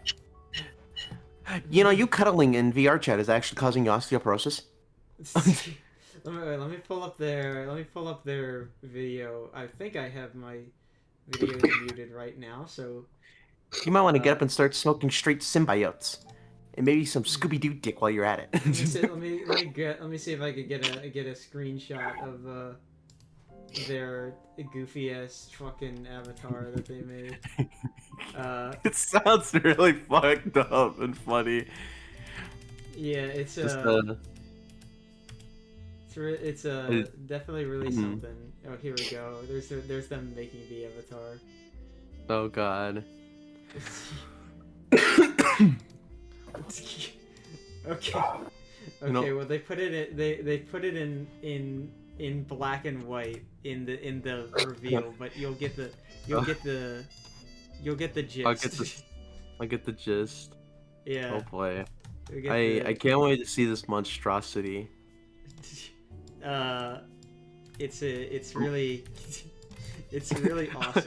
You know, you cuddling in VR chat is actually causing you osteoporosis. let me pull up their video. I think I have my videos muted right now, so You might want to get uh, up and start smoking straight symbiotes, and maybe some Scooby Doo dick while you're at it. let me see if I could get a screenshot of their goofy ass fucking avatar that they made. It sounds really fucked up and funny. Yeah, it's Just it's definitely really mhm. something. Oh, here we go. There's them making the avatar. Oh god. Okay. You know- Okay, well they put it they put it in black and white in the reveal, but you'll get the you'll get the gist. I'll get this. I get the gist. Yeah. Oh boy. You'll get I can't wait to see this monstrosity. uh it's really it's really awesome.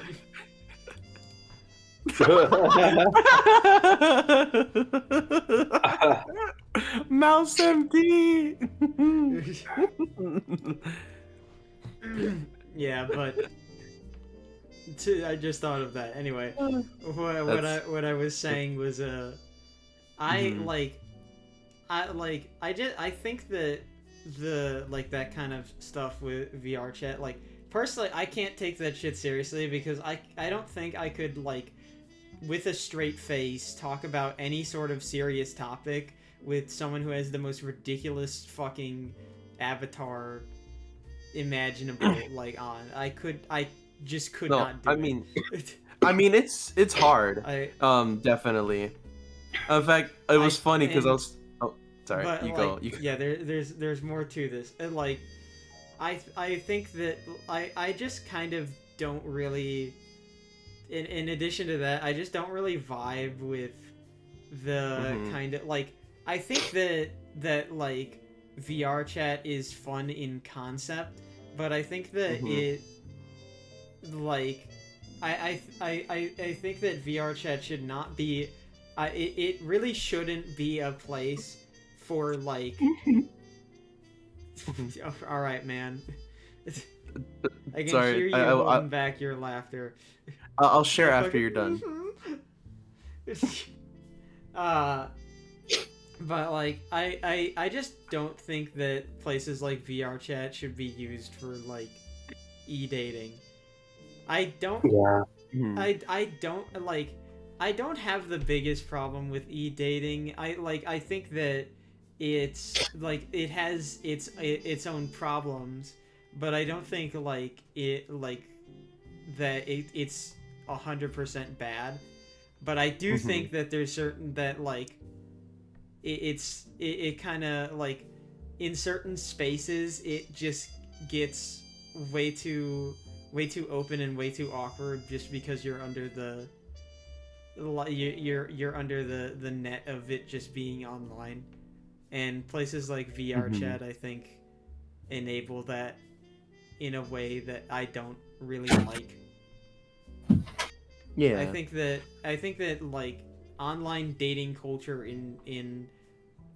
Mouse MD. Yeah, but I just thought of that. Anyway, what I was saying was I Mhm. like I think that the like that kind of stuff with VR chat, like personally I can't take that shit seriously because I don't think I could like with a straight face talk about any sort of serious topic with someone who has the most ridiculous fucking avatar imaginable like on. I just could No, not do I it. mean, it's hard. I Definitely. In fact, it was funny because I and was. Oh, sorry. but You like go. You. yeah, there's more to this. And like I think that I just kind of don't really in addition to that, I just don't really vibe with the Mhm. kind of like I think that like VR chat is fun in concept, but I think that Mhm. it like I think that VR chat should not be it really shouldn't be a place for like all right, man. I can Sorry. hear you holding back your laughter. I'll share The after you're fucking- done. uh but like I just don't think that places like VR chat should be used for like e-dating. I don't Yeah. Mhm. I don't like I don't have the biggest problem with e-dating. I think that it's like it has its own problems, but I don't think like it like that it's 100% bad. But I do Mhm. think that there's certain that like it kind of like in certain spaces it just gets way too open and way too awkward just because you're under you're under the net of it just being online, and places like VR Mhm. chat I think enable that in a way that I don't really like. Yeah. I think that like online dating culture in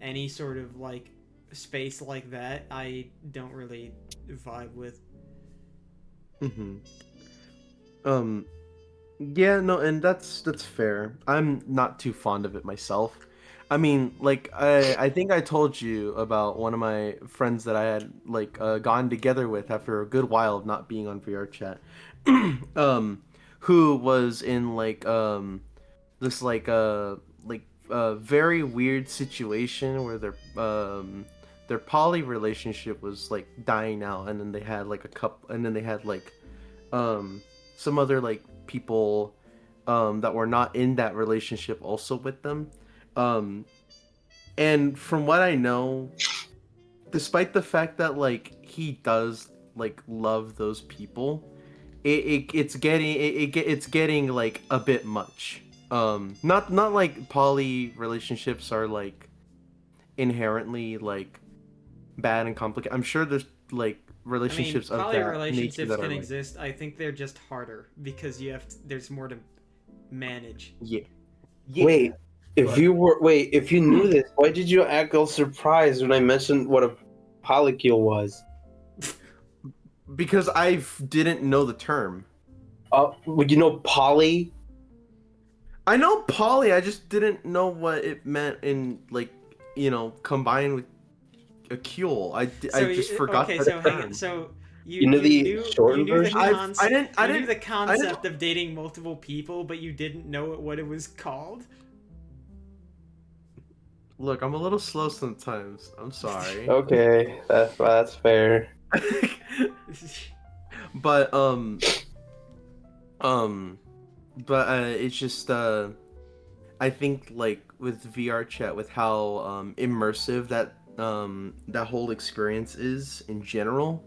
any sort of like space like that I don't really vibe with. Mm-hmm. Um, yeah, no, and that's fair. I'm not too fond of it myself. I mean, like I think I told you about one of my friends that I had like gone together with after a good while of not being on VR chat. um, who was in this very weird situation where their poly relationship was like dying out, and then they had like a couple, and then they had like um some other like people that were not in that relationship also with them. um and from what I know, despite the fact that like he does like love those people, it's getting like a bit much. Not like poly relationships are like inherently like bad and complicated. I'm sure there's like I mean, relationships of poly that nature relationships that can are like, exist. I think they're just harder because there's more to manage. yeah, Wait, but if you knew this, why did you act all surprised when I mentioned what a polycule was? because didn't know the term. Would you know poly? I know poly, I just didn't know what it meant in like, combined with a cule. I So just forgot okay, the so hang on. term. So You know the you shortened knew the version? I you knew didn't the I didn't concept of dating multiple people, but you didn't know what it was called. look. I'm a little slow sometimes. I'm sorry. Okay, that's fair. But um but it's just I think like with VR chat, with how immersive that whole experience is in general,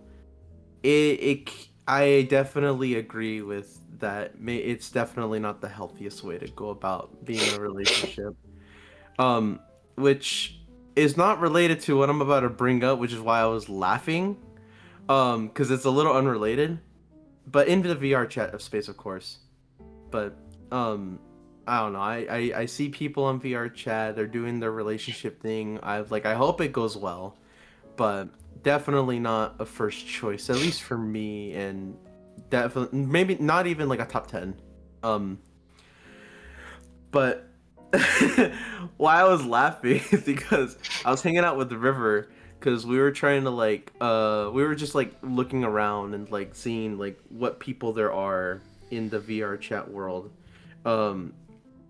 I definitely agree with that. It's definitely not the healthiest way to go about being in a relationship. Um, which is not related to what I'm about to bring up, which is why I was laughing. Because it's a little unrelated, but in the VR chat of space, of course. But I don't know. I see people on VR chat. They're doing their relationship thing. I hope it goes well, but definitely not a first choice, at least for me, and definitely maybe not even like a top 10. Um, but why I was laughing is because I was hanging out with the river, because we were trying to we were just like looking around and like seeing like what people there are in the VR chat world. Um,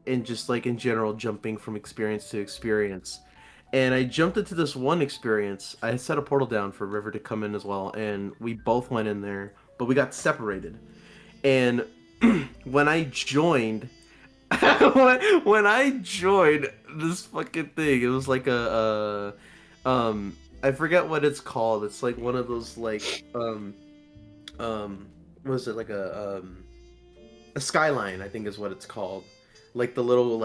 and just like in general jumping from experience to experience. And I jumped into this one experience. I set a portal down for River to come in as well, and we both went in there, but we got separated. And when I joined, when I joined this fucking thing, it was like I forget what it's called. It's like one of those um what was it, like a skyline, I think is what it's called. Like the little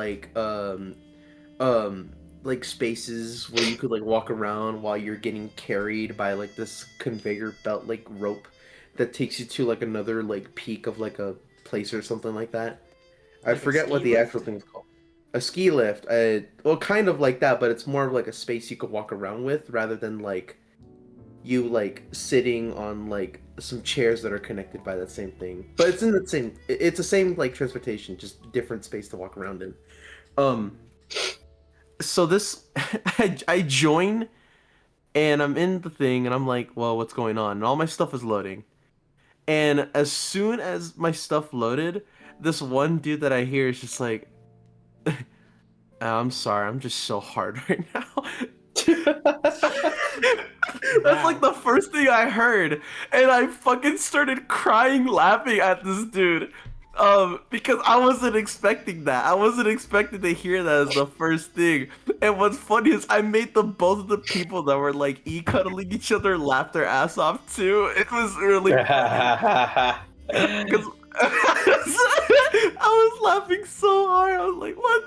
um like spaces where you could like walk around while you're getting carried by like this conveyor belt like rope that takes you to like another like peak of like a place or something like that. I Like a forget what ski the lift. actual thing is called. A ski lift. Well, kind of like that, but it's more of like a space you could walk around with rather than like you like sitting on like some chairs that are connected by that same thing. But it's in the same. It's the same like transportation, just different space to walk around in. Um. So this, I join and I'm in the thing and I'm like, well, what's going on? And all my stuff is loading. And as soon as my stuff loaded, this one dude that I hear is just like, I'm sorry, I'm just so hard right now. That's like Wow. the first thing I heard, and I fucking started crying, laughing at this dude, because I wasn't expecting that. I wasn't expecting to hear that as the first thing. And what's funny is I made the both of the people that were like cuddling each other laugh their ass off too. It was really funny because I was laughing so hard. I was like, "What?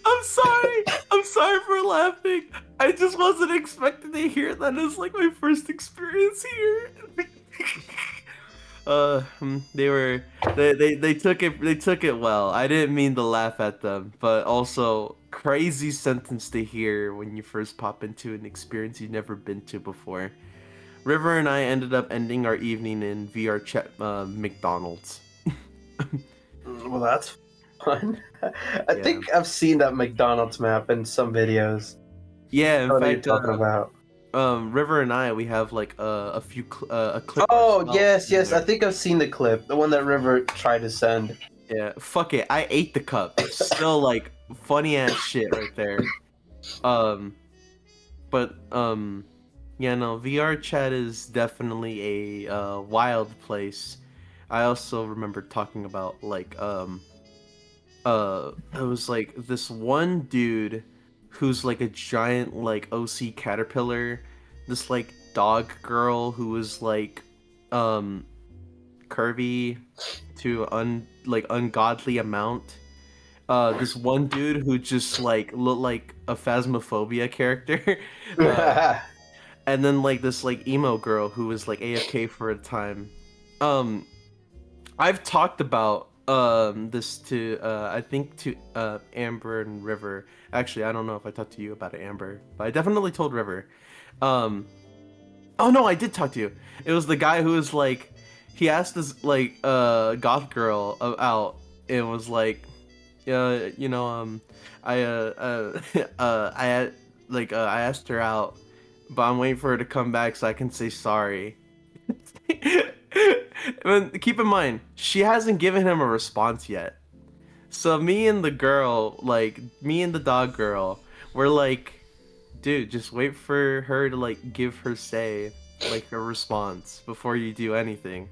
I'm sorry. I'm sorry for laughing. I just wasn't expecting to hear that as like my first experience here." They took it well. I didn't mean to laugh at them, but also crazy sentence to hear when you first pop into an experience you've never been to before. River and I ended up ending our evening in VR chat McDonald's. Well, that's fun. I Yeah. think I've seen that McDonald's map in some videos. Yeah, I in know what you're fact, talking about. River and I, we have like a few a clip Oh, ourselves in yes. I there. think I've seen the clip. The one that River tried to send. Yeah, fuck it. I ate the cup. Still like funny ass shit right there. Um, but yeah, no, VR chat is definitely a wild place. I also remember talking about like it was like this one dude who's like a giant like OC caterpillar, this like dog girl who was like um curvy to ungodly amount. This one dude who just like looked like a Phasmophobia character. uh and then like this like emo girl who was like AFK for a time. um I've talked about this to I think to Amber and River. Actually, I don't know if I talked to you about it, Amber, but I definitely told River. Um oh no, I did talk to you. It was the guy who was like he asked this like goth girl out and was like you know I I asked her out, but I'm waiting for her to come back so I can say sorry. And keep in mind, she hasn't given him a response yet. So me and the girl, like me and the dog girl, we're like, dude, just wait for her to like give her say, like her response before you do anything.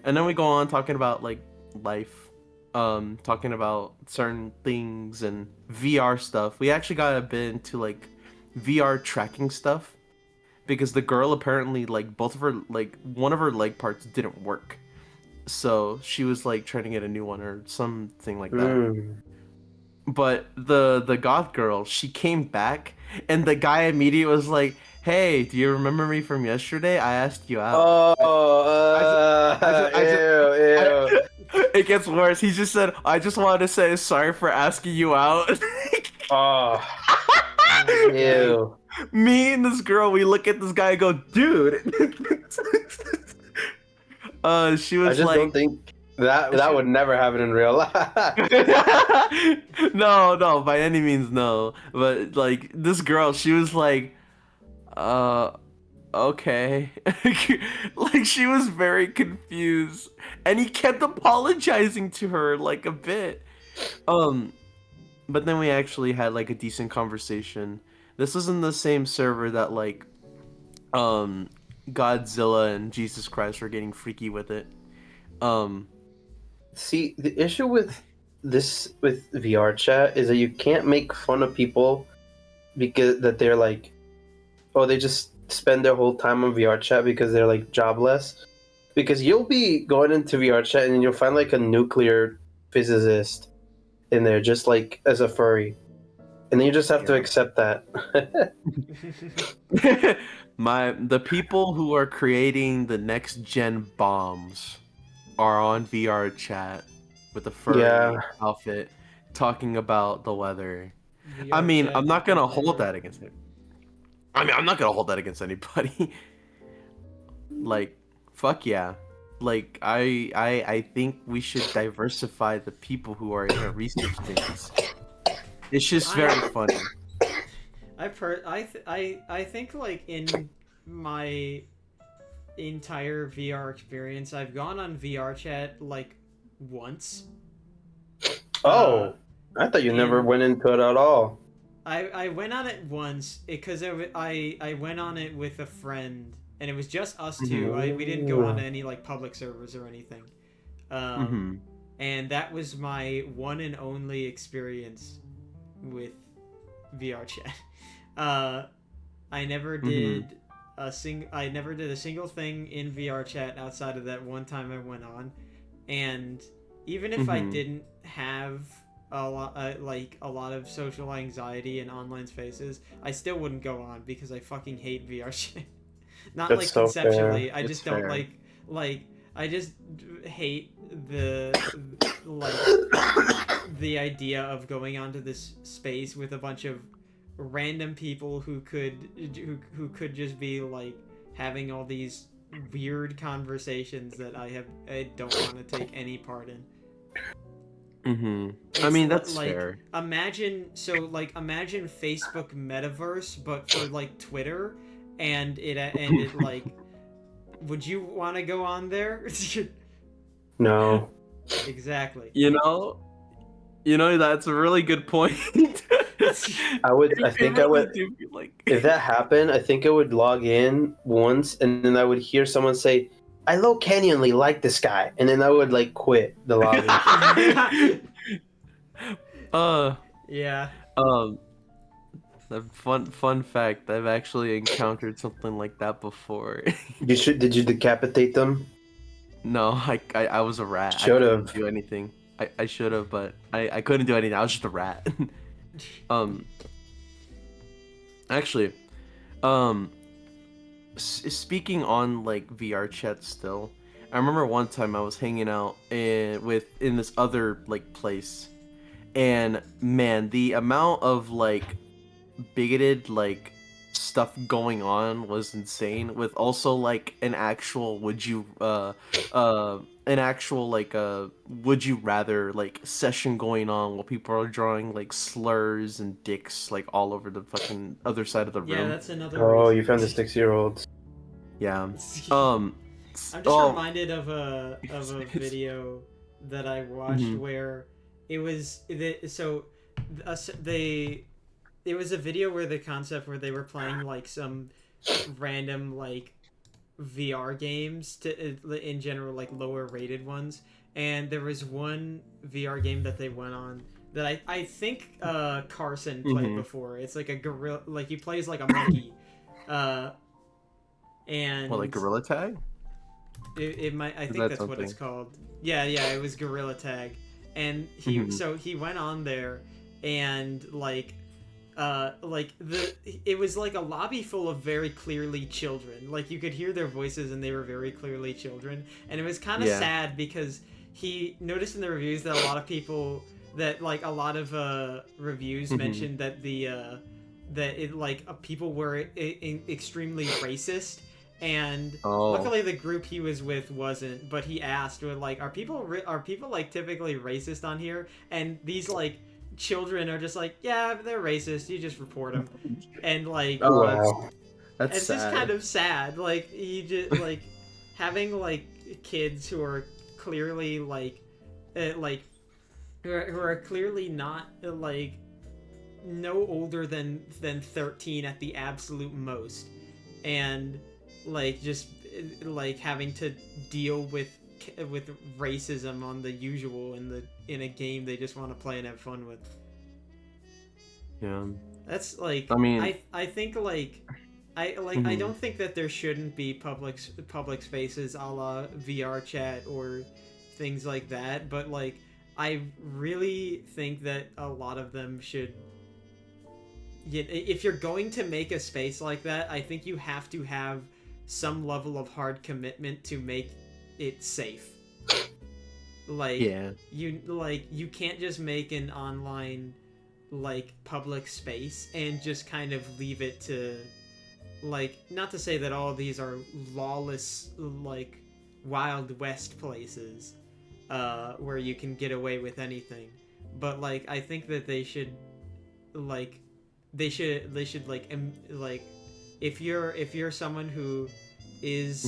And then we go on talking about like life, talking about certain things and VR stuff. We actually got a bit into like VR tracking stuff because the girl apparently like both of her like one of her leg parts didn't work, so she was like trying to get a new one or something like that. But the goth girl, she came back and the guy immediately was like, hey, do you remember me from yesterday? I asked you out. I just Ew. it gets worse. He just said, I just wanted to say sorry for asking you out. Oh, Oh my god. ew. Me and this girl, we look at this guy and go, dude. She I was just don't like, think that would never happen in real life. no, by any means, no. But like this girl, she was like, uh, okay. Like she was very confused, and he kept apologizing to her like a bit. Um, but then we actually had like a decent conversation. This was in the same server that like um Godzilla and Jesus Christ were getting freaky with it. Um, See, the issue with VR chat is that you can't make fun of people because that they're like, oh, they just spend their whole time on VR chat because they're like jobless. Because you'll be going into VR chat and you'll find like a nuclear physicist in there, just like as a furry, and then you just have to Yeah. accept that. the people who are creating the next gen bombs are on VR chat with a furry Yeah. outfit talking about the weather. I VR mean, chat I'm not taking gonna hold over. that against it. I mean, I'm not gonna hold that against anybody. Like, fuck yeah. Like, I think we should diversify the people who are gonna research things. It's just very funny. I think like in my entire VR experience, I've gone on VR chat like once. Oh, I thought you never And went into it at all. I went on it once because I went on it with a friend and it was just us two. We didn't go on to any like public servers or anything. Mm-hmm. And that was my one and only experience with VR chat. I never did I never did a single thing in VR chat outside of that one time I went on, and even if I didn't have a lot of social anxiety and online spaces, I still wouldn't go on because I fucking hate VR shit. Not That's like so conceptually, fair. I It's just don't fair. like I just hate like the idea of going onto this space with a bunch of random people who could just be like having all these weird conversations that I don't want to take any part in. I mean, that's like fair. imagine Facebook metaverse but for like Twitter, and it like would you want to go on there? No. Exactly. That's a really good point. I think I would. Do feel like If that happened, I think I would log in once, and then I would hear someone say, "I low canyonly like this guy," and then I would like quit the lobby. uh, Yeah. the fun fact, I've actually encountered something like that before. Did you decapitate them? No, I was a rat. I Should've. couldn't do anything. I should have, but I couldn't do anything. I was just a rat. um, Actually, um, speaking on like VR chat still, I remember one time I was hanging out in this other like place, and man, the amount of like bigoted like stuff going on was insane, with also like an actual like would you rather like session going on while people are drawing like slurs and dicks like all over the fucking other side of the Yeah, room. that's another Oh, reason. you found the 6-year-olds. Yeah. I'm just Oh. reminded of a video that I watched where it was it was a video where the concept where they were playing like some random like VR games in general, like lower rated ones, and there was one VR game that they went on that I think Carson played before. It's like a gorilla, like he plays like a monkey, and What, like Gorilla Tag? it might, I think that that's something? what it's called. Yeah, it was Gorilla Tag, and he went on there, and it was like a lobby full of very clearly children. Like you could hear their voices, and they were very clearly children, and it was kind of sad because he noticed in the reviews that a lot of people reviews mentioned that people were extremely racist. And luckily the group he was with wasn't, but he asked, are people like typically racist on here? And these like children are just like, yeah, they're racist, you just report them. And like, Wow. That's it's sad. just kind of sad. Like you just like having like kids who are clearly who are clearly not like no older than 13 at the absolute most, and like just like having to deal with racism on the usual in a game they just want to play and have fun with. Yeah. That's like, I mean, I think like I don't think that there shouldn't be public spaces a la VR chat or things like that, but like I really think that a lot of them should. If you're going to make a space like that, I think you have to have some level of hard commitment to make it safe. Like, you can't just make an online like public space and just kind of leave it to, like, not to say that all of these are lawless like Wild West places where you can get away with anything, but like I think that they should like if you're someone who is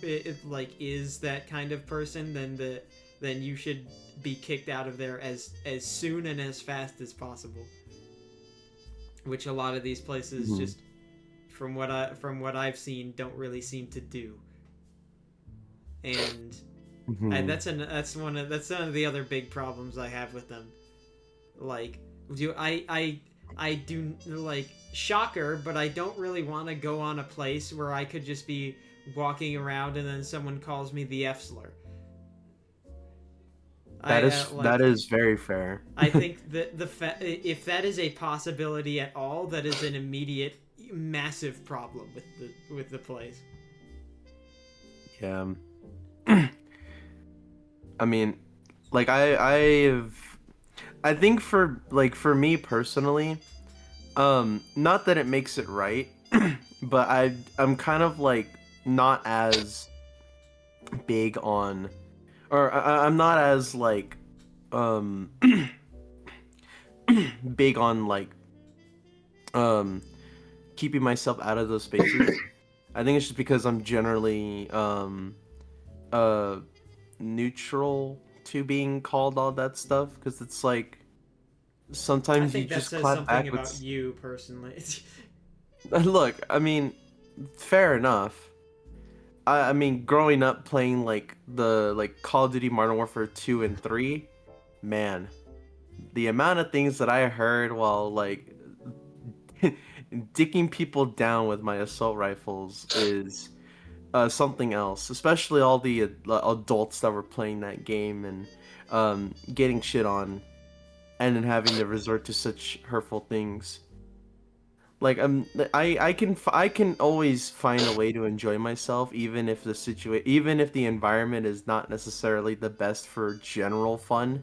is that kind of person, then you should be kicked out of there as soon and as fast as possible, which a lot of these places just from what I've seen don't really seem to do. And that's one of the other big problems I have with them. Like, I do, like, shocker, but I don't really want to go on a place where I could just be walking around and then someone calls me the F slur. That is very fair. I think that if that is a possibility at all, that is an immediate massive problem with the place. Yeah. I mean, like I think for me personally, not that it makes it right, but I'm kind of like not as big on, or I'm not as like um big on like um keeping myself out of those spaces. I think it's just because I'm generally uh neutral to being called all that stuff, because it's like I sometimes you think that just says clap something back about with you personally. look, I mean, fair enough. I mean, growing up playing like the like Call of Duty Modern Warfare 2 and 3, man, the amount of things that I heard while like dicking people down with my assault rifles is something else. Especially all the adults that were playing that game and getting shit on, and then having to resort to such hurtful things. Like I can always find a way to enjoy myself, even if even if the environment is not necessarily the best for general fun.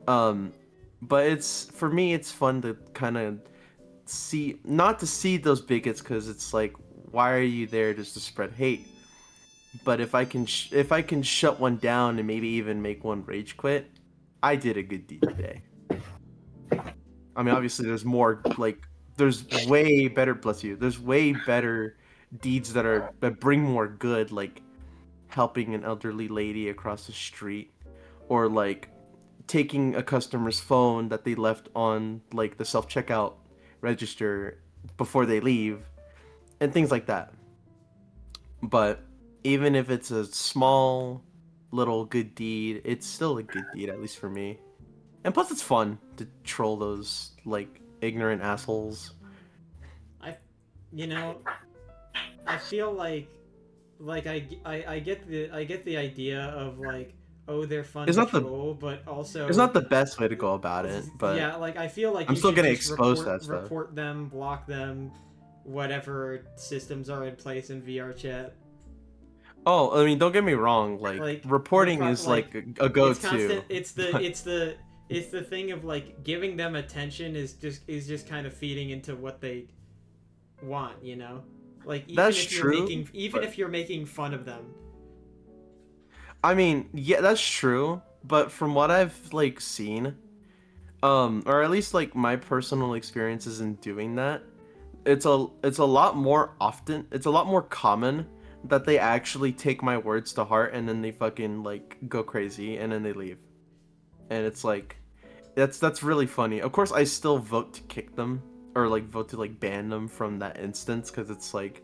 Um, but it's for me, it's fun to kind of see, not to see those bigots, because it's like, why are you there just to spread hate? But if I can shut one down and maybe even make one rage quit, I did a good deed today. I mean, obviously, there's more like there's way better. Bless you. There's way better deeds that bring more good, like helping an elderly lady across the street, or like taking a customer's phone that they left on like the self checkout register before they leave, and things like that. But even if it's a small little good deed, it's still a good deed, at least for me. And plus, it's fun to troll those like ignorant assholes. I, you know, I feel like I get the idea of like, oh, they're fun It's to not the troll, but it's also not the best way to go about it, but yeah, like I feel like I'm you still should getting just exposed to that stuff. report them, block them, whatever systems are in place in VR chat. Oh, I mean, don't get me wrong. Like Like reporting is like like a it's go-to. constant. But It's the thing of like giving them attention is just kind of feeding into what they want, you know? Like that's true. even But if you're making fun of them. I mean, yeah, that's true. But from what I've like seen, or at least like my personal experiences in doing that, it's a lot more often. It's a lot more common that they actually take my words to heart, and then they fucking like go crazy and then they leave. And it's like that's really funny. Of course, I still vote to kick them, or like vote to like ban them from that instance, because it's like,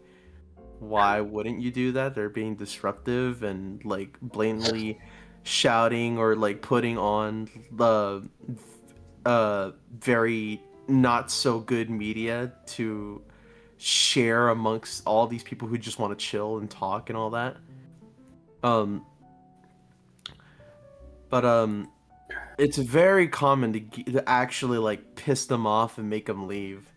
why wouldn't you do that? They're being disruptive and like blatantly shouting or like putting on the very not so good media to share amongst all these people who just want to chill and talk and all that. Um, but it's very common to actually like piss them off and make them leave.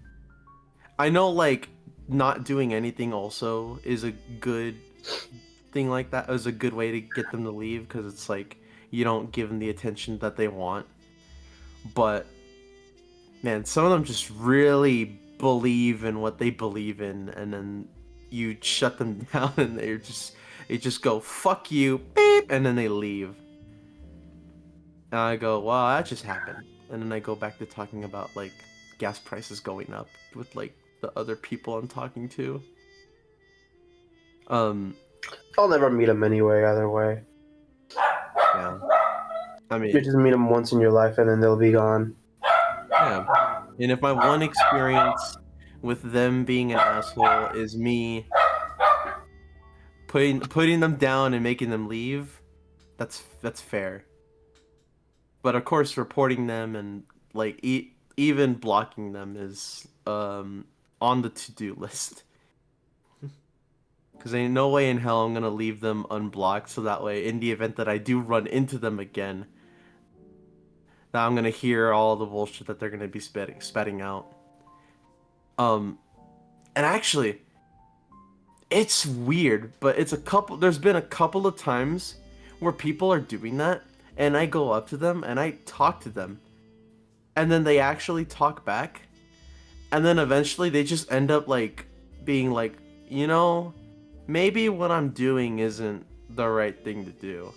I know like not doing anything also is a good thing, like that is a good way to get them to leave, because it's like you don't give them the attention that they want. But man, some of them just really believe in what they believe in, and then you shut them down and they just go fuck you, beep, and then they leave. And I go, wow, that just happened. And then I go back to talking about like gas prices going up with like the other people I'm talking to. Um, I'll never meet him anyway, either way. yeah. I You mean, just meet them once in your life and then they'll be gone. yeah. And if my one experience with them being an asshole is me putting them down and making them leave, that's fair. But of course, reporting them and like even blocking them is on the to-do list. Because ain't no way in hell I'm gonna leave them unblocked, so that way, in the event that I do run into them again, that I'm gonna hear all the bullshit that they're gonna be spitting out. Um, and actually, it's weird, but it's a couple. There's been a couple of times where people are doing that, and I go up to them and I talk to them, and then they actually talk back, and then eventually they just end up like being like, you know, maybe what I'm doing isn't the right thing to do.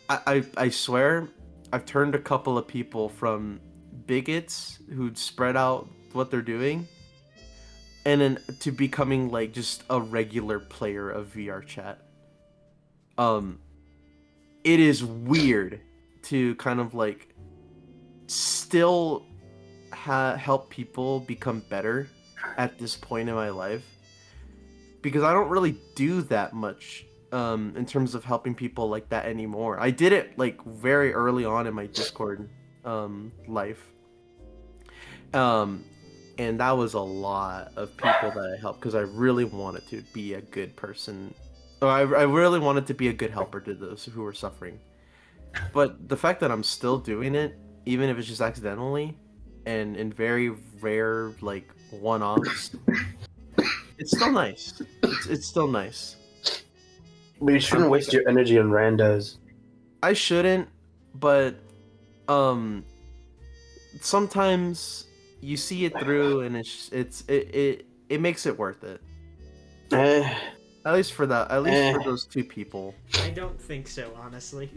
I swear, I've turned a couple of people from bigots who'd spread out what they're doing, and then to becoming like just a regular player of VR chat. Um, it is weird to kind of like still help people become better at this point in my life, because I don't really do that much in terms of helping people like that anymore. I did it like very early on in my Discord life. And that was a lot of people that I helped because I really wanted to be a good person. Or I really wanted to be a good helper to those who were suffering. But the fact that I'm still doing it, even if it's just accidentally, and in very rare like one-offs, it's still nice. It's still nice. But you shouldn't waste your energy on randos. I shouldn't, but sometimes you see it through, and it makes it worth it. At least for that. At least for those two people. I don't think so, honestly.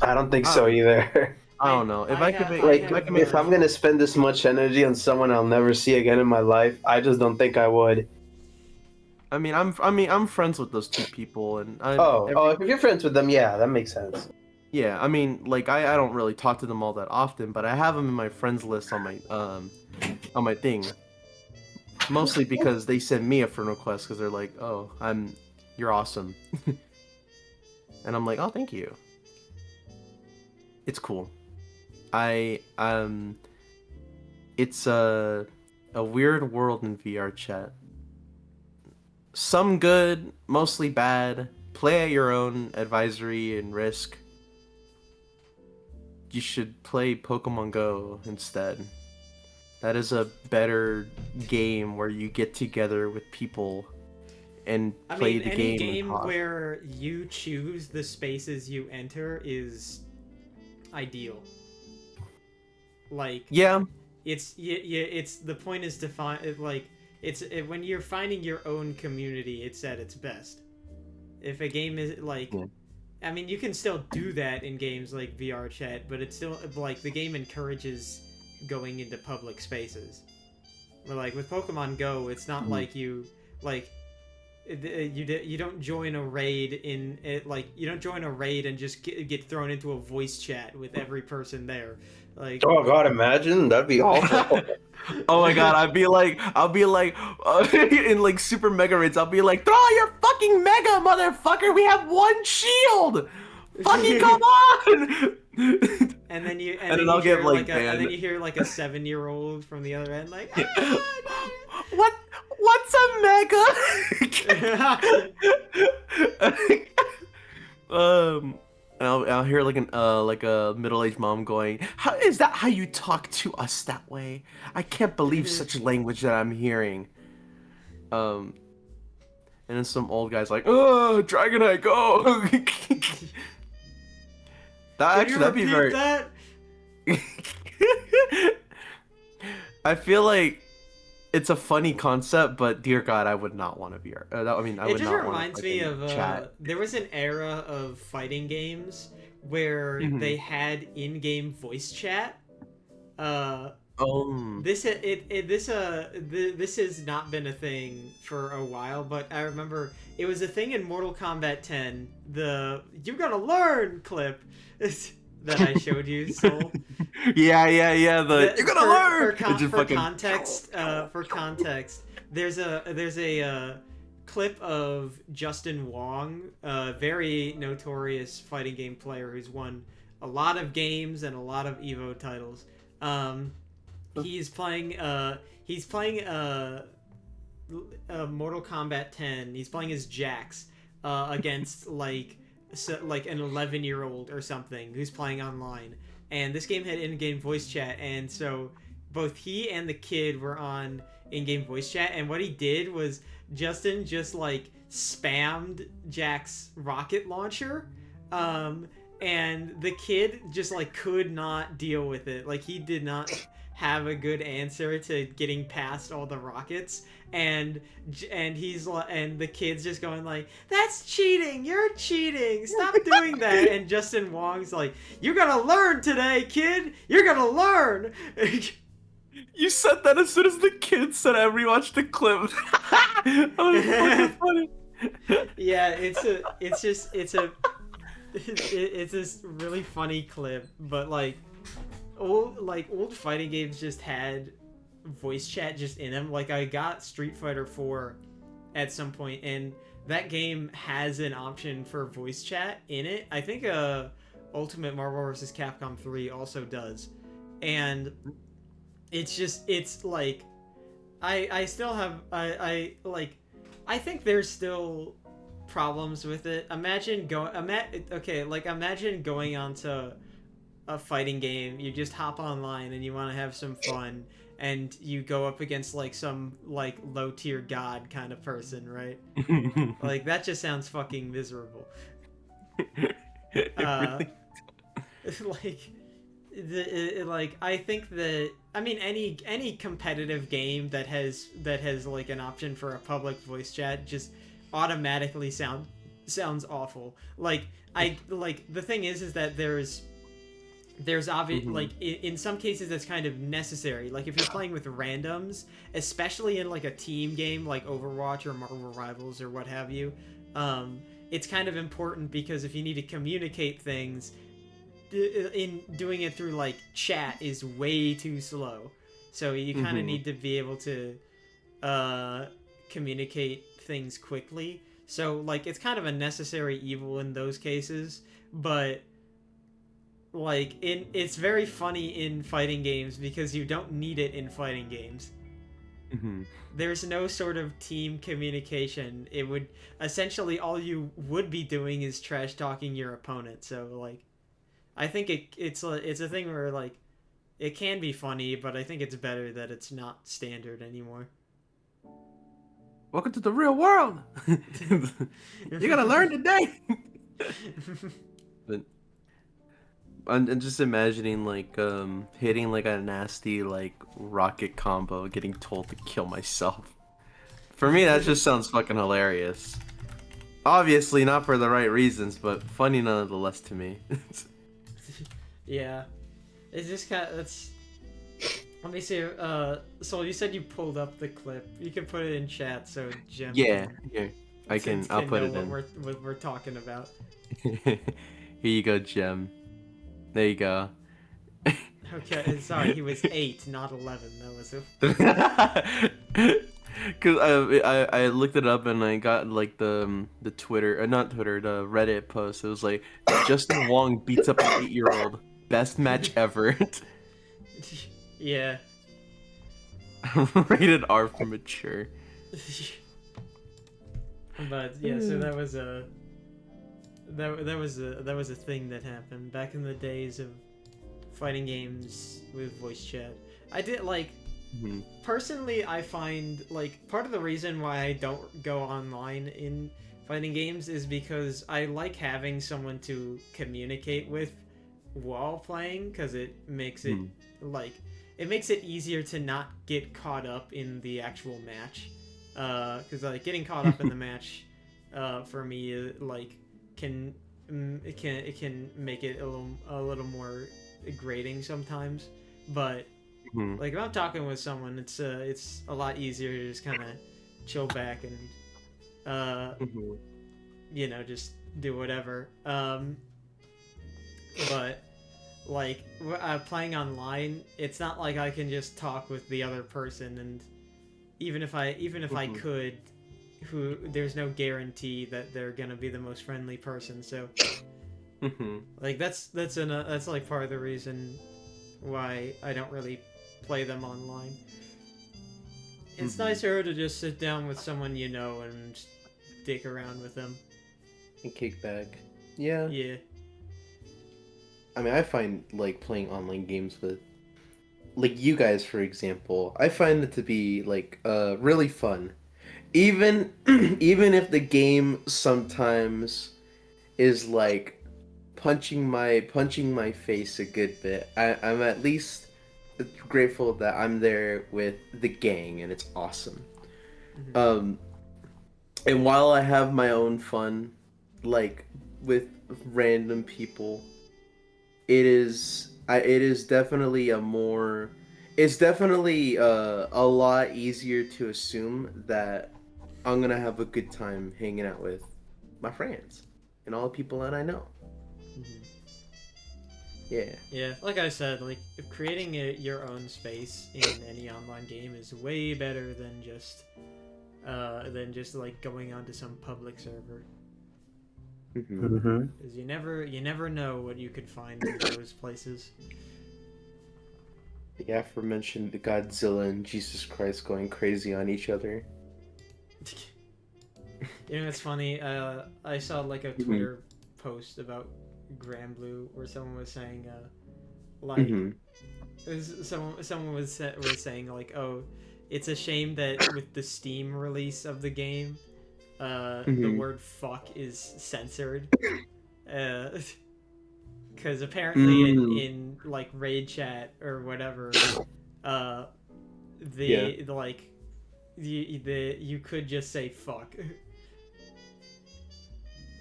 I don't think so either. I don't know. If if I'm gonna spend this much energy on someone I'll never see again in my life, I just don't think I would. I mean, I'm friends with those two people, and if you're friends with them, yeah, that makes sense. Yeah, I mean, like I don't really talk to them all that often, but I have them in my friends list on my thing. Mostly because they send me a friend request because they're like, "Oh, you're awesome," and I'm like, "Oh, thank you." It's cool. It's a weird world in VR chat. Some good, mostly bad. Play at your own advisory and risk. You should play Pokemon Go instead. That is a better game where you get together with people and play the game. Any game where you choose the spaces you enter is ideal. Like, yeah, it's the point is to find it, like when you're finding your own community, it's at its best. If a game is like, I mean, you can still do that in games like VR chat, but it's still like the game encourages going into public spaces. Where like with Pokemon Go, it's not like you don't join a raid in it, like you don't join a raid and just get thrown into a voice chat with every person there. Like, oh god, imagine, that'd be awful. Oh my god, I'll be like in like super mega raids, I'll be like, throw your fucking mega, motherfucker, we have one shield, fucking come on. And then you then I'll get like banned. and then you hear like a 7-year-old from the other end like, what's a mega? And I'll hear like a middle-aged mom going, "How is that? How you talk to us that way? I can't believe such language that I'm hearing." And then some old guy's like, "Oh, Dragonite, go!" That'd be very. That? I feel like it's a funny concept, but dear God, I would not want to be. I would not want to. It just reminds me of there was an era of fighting games where they had in-game voice chat. This has not been a thing for a while, but I remember it was a thing in Mortal Kombat 10. The "You're gonna learn" clip that I showed you, Soul. Yeah. You're gonna learn. For context, there's a clip of Justin Wong, a very notorious fighting game player who's won a lot of games and a lot of Evo titles. He's playing Mortal Kombat 10. He's playing as Jax against like an 11-year-old or something who's playing online. And this game had in-game voice chat, and so both he and the kid were on in-game voice chat, and what he did was Justin just like spammed Jack's rocket launcher, and the kid just like could not deal with it. Like he did not have a good answer to getting past all the rockets, and and the kid's just going like, "That's cheating! You're cheating! Stop doing that!" And Justin Wong's like, "You're gonna learn today, kid. You're gonna learn." You said that as soon as the kid said I rewatched the clip. That was fucking funny. Yeah, it's this really funny clip, but like old fighting games just had voice chat just in them. Like I got Street Fighter 4 at some point, and that game has an option for voice chat in it. I think Ultimate Marvel vs. Capcom 3 also does, and it's like I still have I like I think there's still problems with it. Imagine going onto a fighting game. You just hop online and you want to have some fun, and you go up against like some like low tier god kind of person, right? Like that just sounds fucking miserable. Like like I think that I mean any competitive game that has like an option for a public voice chat just automatically sounds awful. Like I like the thing is that there's obvious like in some cases that's kind of necessary. Like if you're playing with randoms, especially in like a team game like Overwatch or Marvel Rivals or what have you, it's kind of important because if you need to communicate things, in doing it through like chat is way too slow. So you kind of need to be able to communicate things quickly. So like it's kind of a necessary evil in those cases, but like it's very funny in fighting games because you don't need it in fighting games. There's no sort of team communication. It would essentially all you would be doing is trash talking your opponent. So like I think it's a thing where like it can be funny, but I think it's better that it's not standard anymore. Welcome to the real world. You're gonna learn today. But and just imagining like hitting like a nasty like rocket combo, getting told to kill myself. For me, that just sounds fucking hilarious. Obviously, not for the right reasons, but funny nonetheless to me. Yeah, it's just kind of that's. Let me see. So you said you pulled up the clip. You can put it in chat so Jim. Yeah, here I can. I'll put it in. What we're talking about. Here you go, Jem. There you go. Okay, sorry, he was 8, not 11. That was Cause I looked it up and I got like the Twitter, not Twitter, the Reddit post. It was like Justin Wong beats up an 8-year-old. Best match ever. Yeah. Rated R for mature. But yeah, so that was a thing that happened back in the days of fighting games with voice chat. I did like personally I find like part of the reason why I don't go online in fighting games is because I like having someone to communicate with while playing, because it makes it like it makes it easier to not get caught up in the actual match, because like getting caught up in the match for me like can make it a little more grating sometimes. But like if I'm talking with someone, it's a lot easier to just kind of chill back and you know, just do whatever. But like playing online, it's not like I can just talk with the other person, and even if I could, there's no guarantee that they're gonna be the most friendly person. So like that's like part of the reason why I don't really play them online. It's nicer to just sit down with someone you know and dick around with them and kick back. Yeah. I mean, I find like playing online games with like you guys, for example, I find it to be like really fun. Even if the game sometimes is like punching my face a good bit, I'm at least grateful that I'm there with the gang, and it's awesome. Mhm. Um, and while I have my own fun, like with random people, it is definitely it's definitely a lot easier to assume that I'm gonna have a good time hanging out with my friends and all the people that I know. Mhm. Yeah. Yeah, like I said, like creating your own space in any online game is way better than just like going onto some public server. Hmm. Mm-hmm. Because you never know what you could find in those places. The aforementioned Godzilla and Jesus Christ going crazy on each other. You know, it's funny. I saw like a Hmm. Twitter post about Granblue where someone was saying, like, Hmm. it was someone was saying like, oh, it's a shame that with the Steam release of the game, the Hmm. word "fuck" is censored. Because apparently Mm. in like raid chat or whatever, uh, Yeah. the like you could just say "fuck."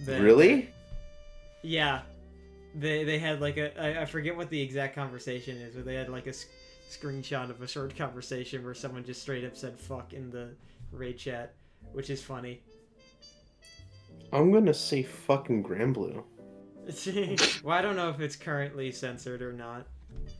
The Really? yeah, they had like I forget what the exact conversation is, but they had like a screenshot of a short conversation where someone just straight up said "fuck" in the raid chat, which is funny. I'm gonna say fucking Granblue. Well, I don't know if it's currently censored or not.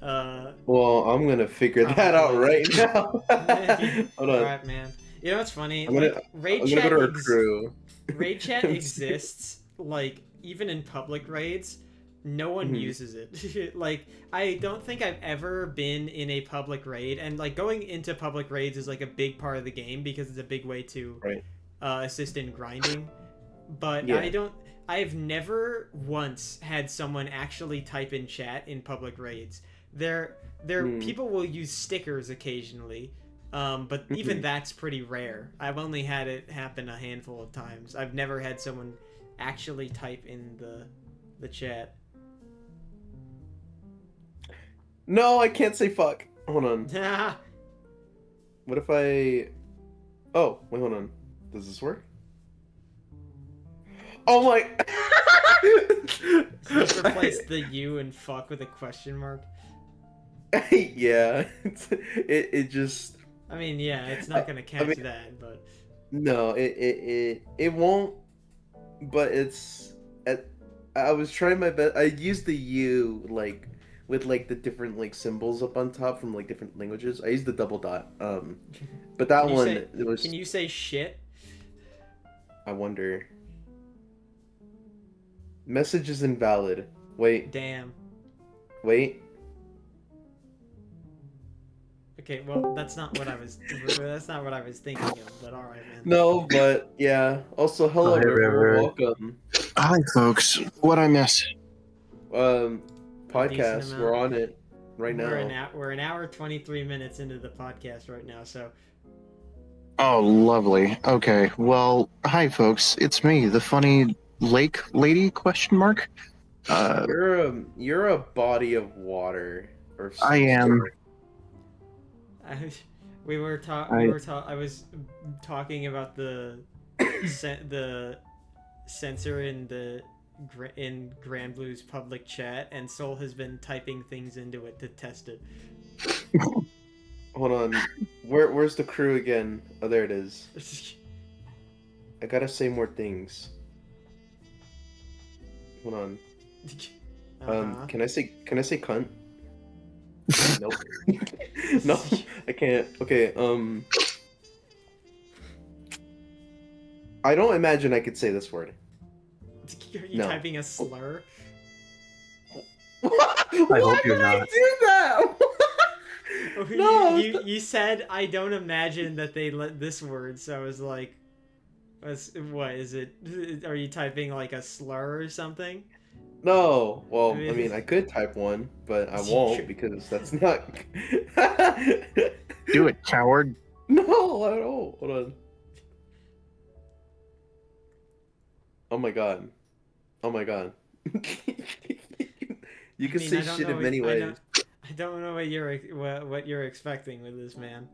Uh, Well, I'm gonna figure that out Probably. right now. Hold All on. right, man. You know what's funny? I'm gonna Like raid I'm gonna go chat to our crew. raid chat exists. Like even in public raids, no one Mhm. uses it. Like I don't think I've ever been in a public raid, and like going into public raids is like a big part of the game because it's a big way to Right. assist in grinding. But Yeah. I've never once had someone actually type in chat in public raids. There Mm. people will use stickers occasionally, but even Mhm. that's pretty rare. I've only had it happen a handful of times. I've never had someone actually type in the chat. No, I can't say fuck. Hold on. What if I? Oh, wait, hold on. Does this work? Oh my! Just replace the "you" and "fuck" with a question mark. Yeah, it just I mean, yeah, it's I, not gonna I catch mean that, but no, it won't. But at, I was trying my best. I used the U like with like the different like symbols up on top from like different languages. I used the double dot. But that can you one say it can was. you say shit? I wonder. Message is invalid. Wait, Damn. wait. Okay, well, that's not what I was. That's not what I was thinking of. But all right, man. No, but yeah. Also, Oh, hello, hey, River. River. Welcome. Hi, folks. What I miss? Um, A decent podcast. We're amount. on it right now. We're an hour 23 minutes into the podcast right now. So Oh, lovely. Okay. Well, hi, folks. It's me, the funny lake lady? Question mark. Uh, You're a body of water or I some am. sort. I, we I. were I was talking about the censor in in Grand Blue's public chat, and Soul has been typing things into it to test it. Hold on. Where's the crew again? Oh, there it is. I gotta say more things. Hold on. Uh-huh. Can I say cunt? Nope. No, I can't. Okay, I don't imagine I could say this word. Are you No. typing a slur? Why hope you're would I not. do that? Oh, No. you said I don't imagine that they let this word, so I was like, what is it? Are you typing like a slur or something? No. I Well, I mean, mean, I could type one, but I won't because that's not. Do it, coward. No, I don't. Hold on. Oh my god. Oh my god. You I can mean, say I don't shit in know. many I know. ways. I don't know what you're expecting with this, man.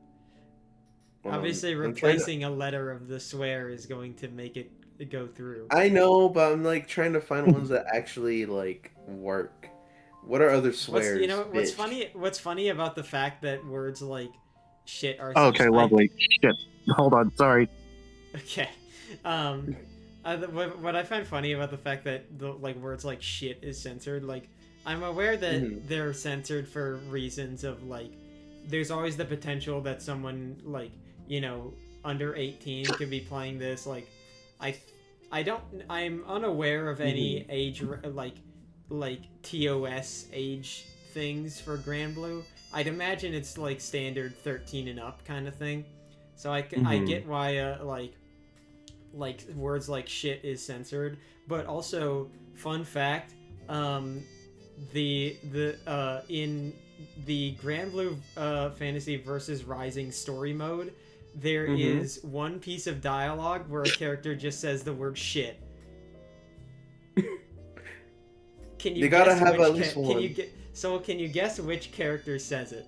Obviously, I'm trying to. replacing a letter of the swear is going to make it go through. I know, but I'm like trying to find ones that actually like work. What are other swears? What's Bitch. funny? What's funny about the fact that words like shit are Okay, lovely. Shit. Hold on. Sorry. Okay. Um, what I find funny about the fact that the like words like shit is censored, like I'm aware that Mhm. they're censored for reasons of like, there's always the potential that someone like under 18 could be playing this. Like, I I don't I'm unaware of any age like TOS age things for Grand Blue. I'd imagine it's like standard 13 and up kind of thing. So I get why like words like shit is censored, but also fun fact, um, the in the Grand Blue Fantasy versus Rising story mode, there is one piece of dialogue where a character just says the word shit. Can you You gotta guess have which at least can one. you get so can you guess which character says it?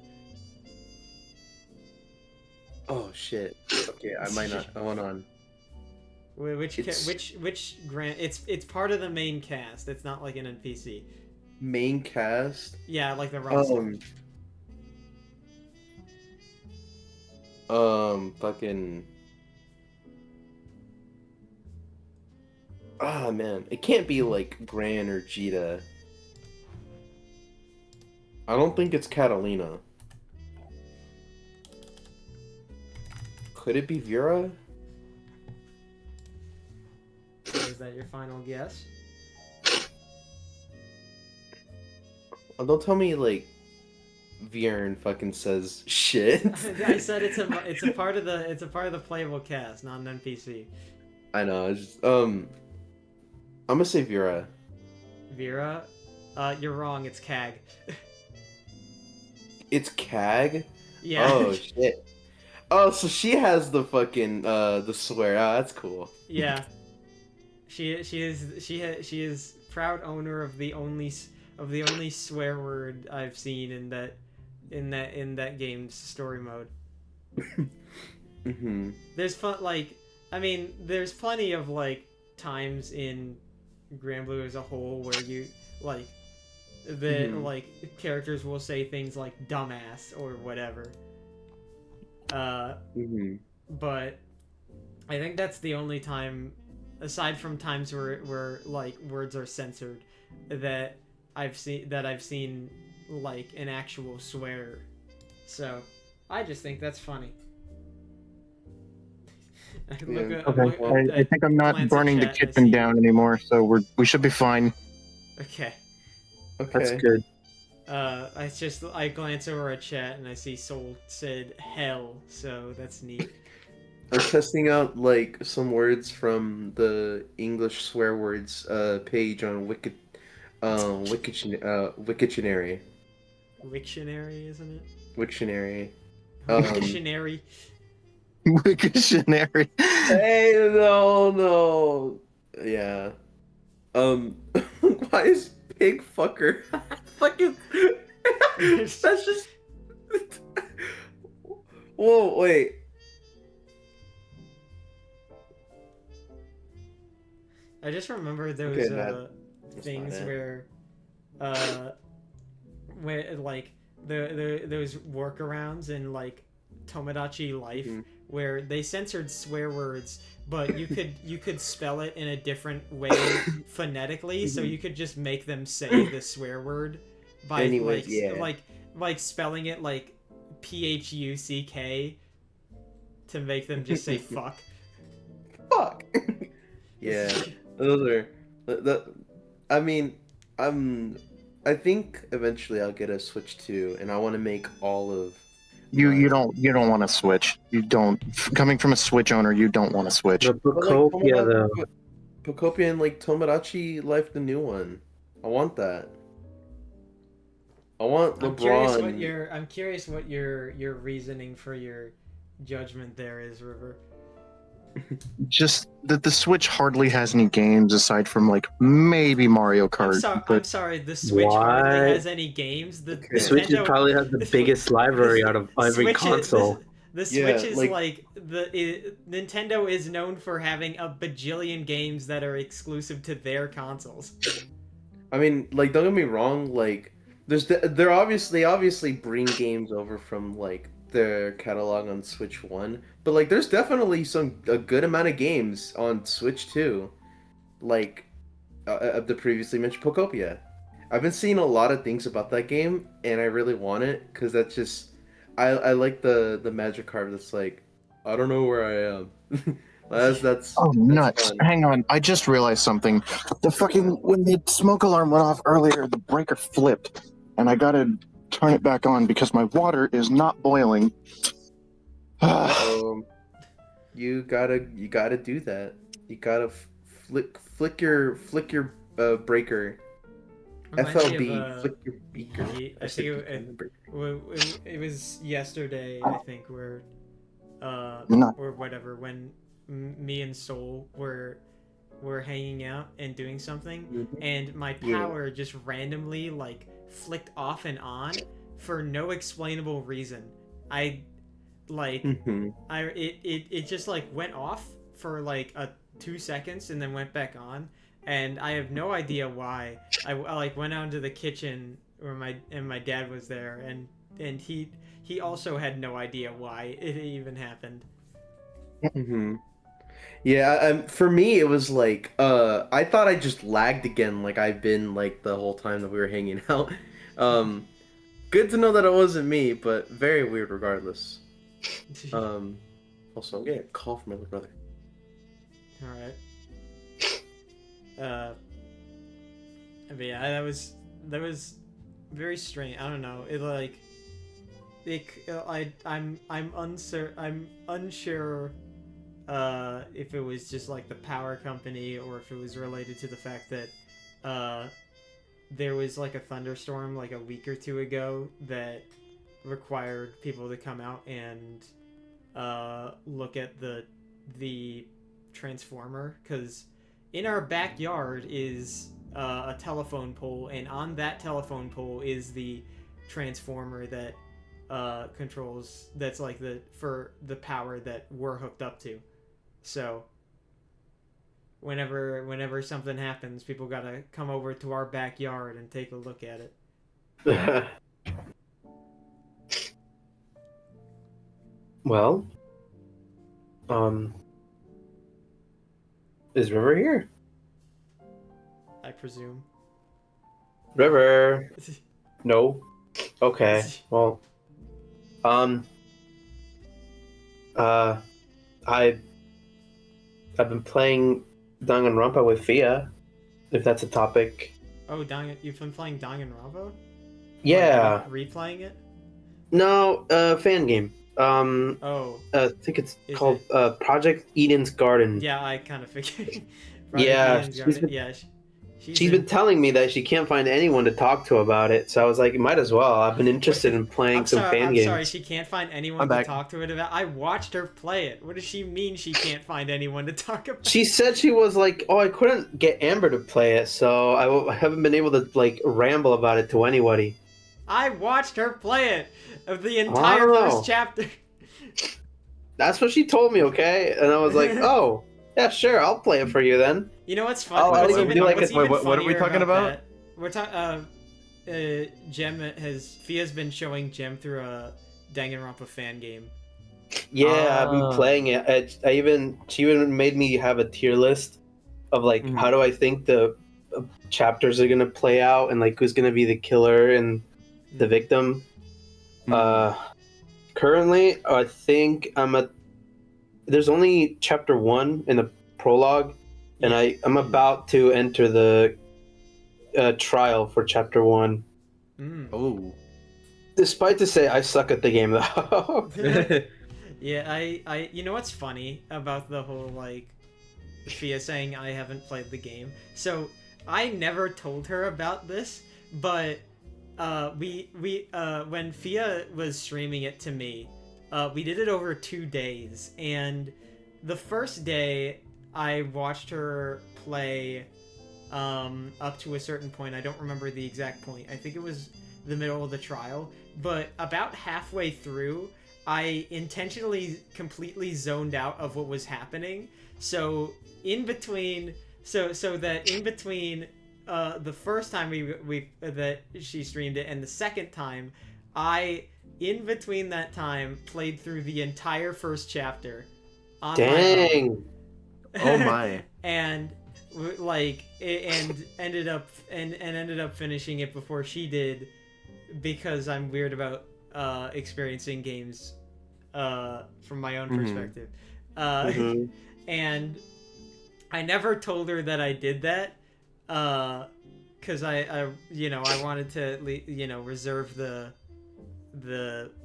Oh shit. Okay, I might not. Hold on. Which grand? It's part of the main cast. It's not like an NPC. Main cast. Yeah, like the roster. Fucking. Ah, man, it can't be like Gran or Jita. I don't think it's Catalina. Could it be Vera? So is that your final guess? Oh, don't tell me like Viren fucking says shit. I said it's a part of the playable cast, not an NPC. I know. It's just, I'm gonna say Vera. Vera, you're wrong. It's Cag. It's Cag. Yeah. Oh shit. Oh, so she has the fucking the swear. Oh, that's cool. Yeah. She is proud owner of the only swear word I've seen in that game's story mode. There's there's plenty of like times in Grand Blue as a whole where you like like characters will say things like dumbass or whatever. But I think that's the only time, aside from times where like words are censored, that I've seen like an actual swear. So I just think that's funny. Okay. I think I'm not glance at burning the chat, I kitchen see- down anymore, so we should be fine. Okay. That's Okay. good. I glance over at chat and I see Soul said hell, so that's neat. I'm testing out like some words from the English swear words page on Wiktionary. Wiktionary, isn't it? Wiktionary. Wiktionary. Wiktionary. Hey, no. Yeah. Why is pig fucker? Fucking. That's just. Whoa, wait. I just remember those Okay, that's things not it. where like those workarounds in like Tomodachi Life where they censored swear words, but you could spell it in a different way phonetically, so you could just make them say the swear word by Anyways, yeah. like spelling it like PHUCK to make them just say fuck. Fuck. Yeah. Those are. I mean, I think eventually I'll get a Switch 2, and I want to make all of. You don't want to switch. You don't. Coming from a Switch owner, you don't want to switch. The Bacopia, though. Pocopia and like Tomodachi Life, the new one. I want that. I want LeBron. I'm curious what your reasoning for your judgment there is, River. Just that the Switch hardly has any games aside from like maybe Mario Kart. I'm But sorry. The Switch hardly What? has any games. The Okay. Switch is Nintendo probably has the biggest library out of every Switch console. the Yeah, Switch is like- like Nintendo is known for having a bajillion games that are exclusive to their consoles. I mean, like, don't get me wrong. Like, they're obviously bring games over from like their catalog on Switch One, but like, there's definitely a good amount of games on Switch Two, like of the previously mentioned Pokopia. I've been seeing a lot of things about that game, and I really want it because that's just I like the magic card that's like I don't know where I am. that's oh, nuts! fun. Hang on, I just realized something. The fucking when the smoke alarm went off earlier, the breaker flipped, and I gotta turn it back on because my water is not boiling. You gotta do that. You gotta flick your breaker. Reminds me FLB, of, flick your beaker. I think it was yesterday, I think, where Not- or whatever, when me and Soul were hanging out and doing something, Mhm. and my Yeah. power just randomly like flicked off and on for no explainable reason. I like Mhm. it just like went off for like 2 seconds and then went back on, and I have no idea why. I like went out into the kitchen where my dad was there, and he also had no idea why it even happened. Mhm. Yeah, for me it was like I thought I just lagged again like I've been like the whole time that we were hanging out. Good to know that it wasn't me, but very weird regardless. Also I'm getting a call from my little brother. All right. But yeah, that was very strange. I don't know. It like I'm unsure if it was just like the power company or if it was related to the fact that there was like a thunderstorm like a week or two ago that required people to come out and look at the transformer, because in our backyard is a telephone pole, and on that telephone pole is the transformer that controls, that's like for the power that we're hooked up to. So whenever something happens, people gotta come over to our backyard and take a look at it. Well, is River here? I presume. River. No. Okay. Well, I I've been playing Danganronpa with Fia, if that's a topic. Oh, you've been playing Danganronpa? Yeah. Like, replaying it? No, fan game. Oh, I think it's Is called Project Eden's Garden. yeah, I kind of figured. Yeah, Ian's she's got it. been- Yeah, She's been telling me that she can't find anyone to talk to about it, so I was like, might as well. I've been interested in playing some fan games. I'm sorry, she can't find anyone I'm to back. talk to it about. I watched her play it. What does she mean she can't find anyone to talk about? She said she was like, oh, I couldn't get Amber to play it, so I haven't been able to like ramble about it to anybody. I watched her play it of the entire don't know. first chapter. That's what she told me, okay? And I was like, oh, yeah, sure, I'll play it for you then. You know what's Oh, funny? I What's would even, do like what's a- even what are we funnier talking about? that- We're talking. Fia's been showing Gem through a Danganronpa fan game. Yeah, I've been playing it. She even made me have a tier list of like, Mhm. how do I think the chapters are gonna play out, and like who's gonna be the killer and the victim. Currently, I think there's only chapter 1 in the prologue, and I'm about to enter the trial for chapter 1. Oh. Despite to say, I suck at the game though. Yeah, I you know what's funny about the whole like Fia saying I haven't played the game? So I never told her about this, but we when Fia was streaming it to me, we did it over 2 days, and the first day I watched her play up to a certain point. I don't remember the exact point. I think it was the middle of the trial, but about halfway through, I intentionally completely zoned out of what was happening. So in between, so that in between the first time we that she streamed it and the second time, I in between that time played through the entire first chapter on my own. Dang. Oh my. And ended up finishing it before she did, because I'm weird about experiencing games from my own perspective. And I never told her that I did that because I wanted to reserve the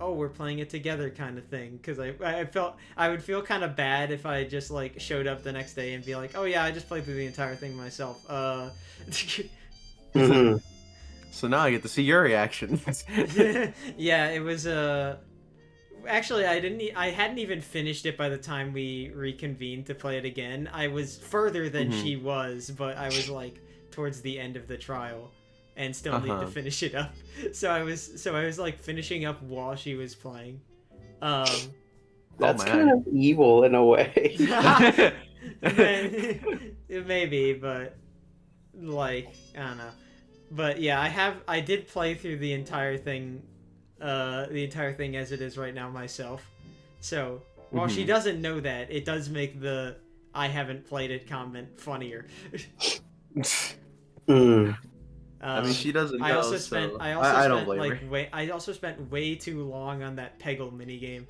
oh, we're playing it together kind of thing, because I felt I would feel kind of bad if I just like showed up the next day and be like, oh yeah, I just played through the entire thing myself. So now I get to see your reaction. Yeah, it was actually I hadn't even finished it by the time we reconvened to play it again. I was further than she was, but I was like towards the end of the trial and still need to finish it up. So I was like finishing up while she was playing. That's kind of evil in a way. Maybe, but like I don't know. But yeah, I did play through the entire thing as it is right now myself. So while she doesn't know that, it does make the I haven't played it comment funnier. I mean, she doesn't know. I also don't spent way too long on that Peggle minigame.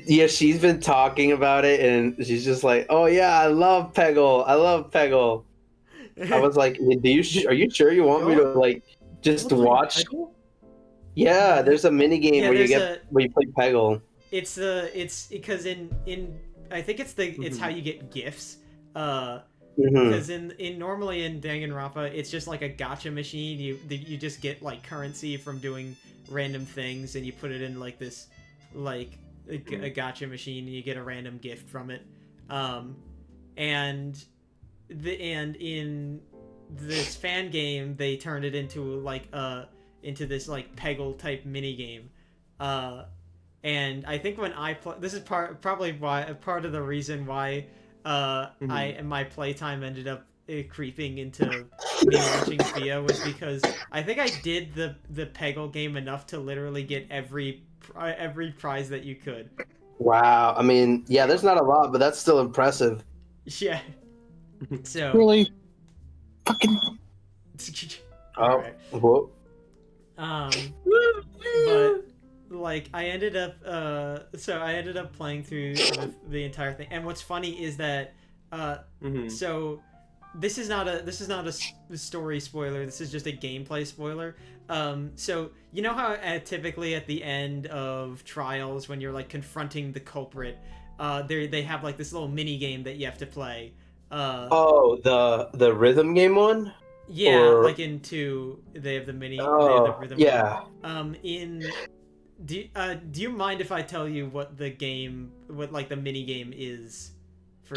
Yeah, she's been talking about it, and she's just like, "Oh yeah, I love Peggle. I love Peggle." I was like, "Are you sure you want me to like just watch?" Yeah, there's a minigame where you play Peggle. It's because in I think it's how you get gifts. Mm-hmm. Because normally in Danganronpa, it's just like a gacha machine. You just get like currency from doing random things, and you put it in like this like a gacha machine, and you get a random gift from it. And in this fan game, they turned it into like into this like Peggle type mini game. And I think when I play, this is part of the reason why my playtime ended up creeping into me watching Fia, was because I think I did the Peggle game enough to literally get every prize that you could. Wow, I mean, yeah, there's not a lot, but that's still impressive. Yeah. So Really? Fucking. All right. Whoop. But like I ended up playing through the entire thing, and what's funny is that so this is not a story spoiler, this is just a gameplay spoiler. So you know how typically at the end of trials, when you're like confronting the culprit, they have like this little mini game that you have to play. The rhythm game one? Yeah, like in 2, they have the mini. They have the rhythm game. Do you mind if I tell you what the mini game is?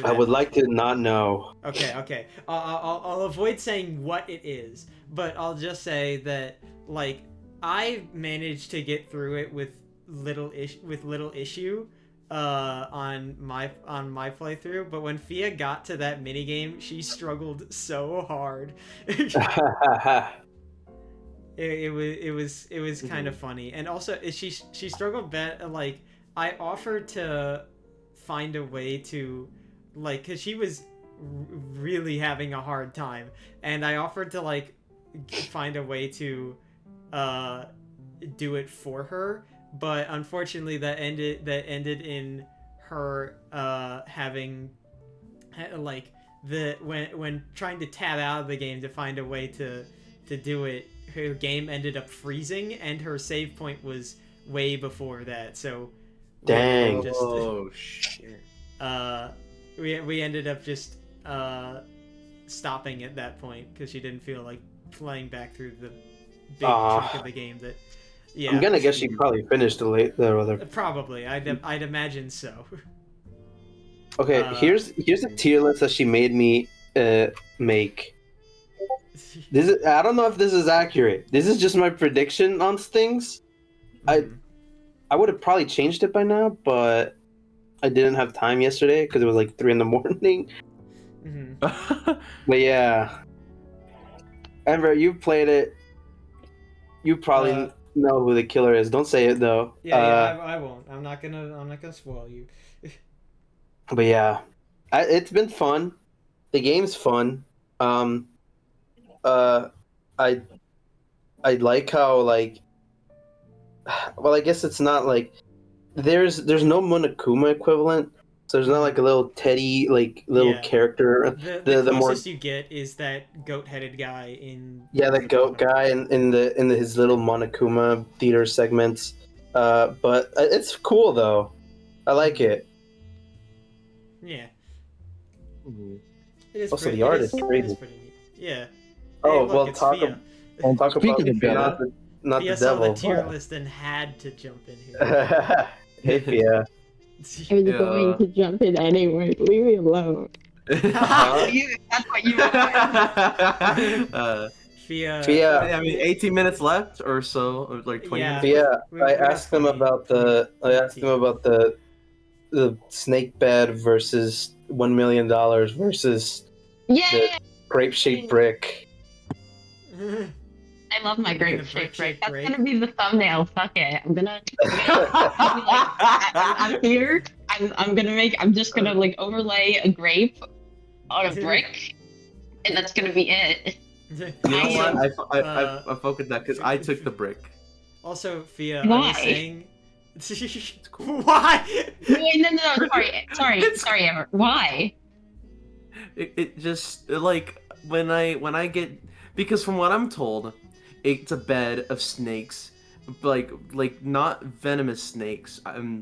I would like to not know. Okay. I'll avoid saying what it is, but I'll just say that like I managed to get through it with little issue on my playthrough, but when Fia got to that mini game, she struggled so hard. It was kind of funny, and also she struggled bad. Like I offered to find a way to like, because she was really having a hard time, and I offered to like find a way to do it for her, but unfortunately that ended in her having like when trying to tab out of the game to find a way to do it, her game ended up freezing, and her save point was way before that. So dang. Shit. We ended up just stopping at that point because she didn't feel like playing back through the big chunk of the game that. Yeah. I'm gonna guess she probably finished the other. Probably, I'd imagine so. Okay, here's a tier list that she made me make. This is, I don't know if this is accurate. This is just my prediction on things. Mhm. I would have probably changed it by now, but I didn't have time yesterday because it was like 3 in the morning. Mhm. But yeah, Ember, you played it. You probably know who the killer is. Don't say it though. Yeah, I won't. I'm not gonna spoil you. But yeah, it's been fun. The game's fun. Um, uh, I I like how like, well, I guess it's not like there's no Monokuma equivalent. So there's not like a little Teddy like little Yeah. character. The The more closest you get is that goat-headed guy in the goat guy in his little Monokuma theater segments. But it's cool though. I like it. Yeah. Mhm. It is Also, pretty. the art It is is crazy. pretty neat. Yeah. Oh, Hey, look, well, it's talk Fia. And talk speak about of the devil, not Fia the saw the devil. tier list and had to jump in here. Hey, Fia. I was Yeah. going to jump in anyway. Leave me alone. Uh-huh. That's what you want. Fia. Fia, I mean, 18 minutes left or so, or like 20 Yeah. minutes. Fia. We I got asked him 20 about the snake bed versus $1 million versus Yeah, the grape-shaped brick. I love my The grape shaped brick-shaped brick. That's brick. gonna be the thumbnail. Fuck it. I'm gonna I'm here. I'm just gonna like overlay a grape on a brick, and that's gonna be it. You know what? Uh, I fuck with that because I took the brick. Also, Fia, I Why? was saying. cool. Why? Wait, no, sorry, It's- sorry, Emma. Why? It just like when I get, because from what I'm told, it's a bed of snakes, like not venomous snakes,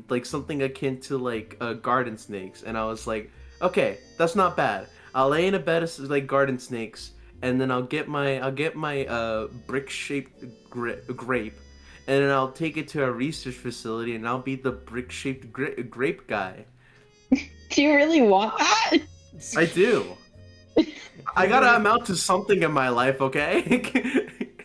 like something akin to like garden snakes, and I was like, okay, that's not bad. I'll lay in a bed of like garden snakes, and then I'll get my brick shaped grape, and then I'll take it to a research facility, and I'll be the brick shaped grape guy. Do you really want that? I do. I gotta amount to something in my life, okay?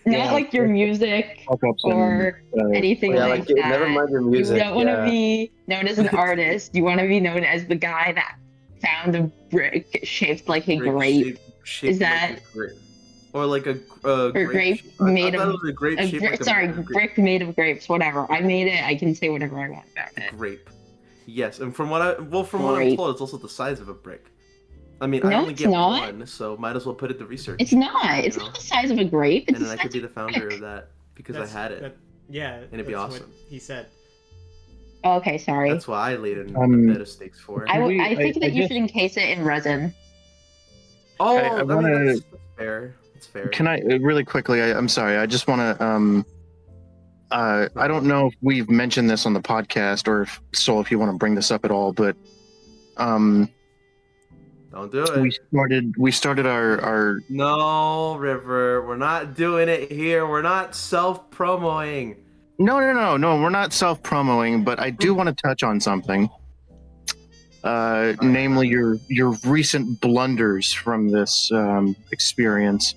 Not like your music fuck-ups or anything Yeah, like like that. never mind your music. You don't want to Yeah. be known as an artist. You want to be known as the guy that found a brick shaped like a grape. Shaped Is that- like a grape. Or like a Or grape I made thought of- it was a grape A shaped brick, like sorry, a grape. brick made of grapes. Whatever. I made it. I can say whatever I want about it. Grape. Yes, and from what I'm Grape. told, it's also the size of a brick. I mean, I No, only it's get not. one, so might as well put it to research. It's not. You It's know? not the size of a grape. It's And the then I size could be of the a founder brick. of that because That's- I had it. that- yeah, And it'd be that's awesome. what he said. Oh, okay, sorry. That's why I laid in Um, a bed of steaks for. I we- think I that you just- should encase it in resin. Oh, I I mean, wanna- that's fair. It's fair. Can I really quickly? I'm sorry. I just want to. I don't know if we've mentioned this on the podcast or if Soul, if you want to bring this up at all, but Don't do it. we started our No, River, we're not doing it here. We're not self-promoing. no, we're not self promoting, but I do want to touch on something. Namely your recent blunders from this experience.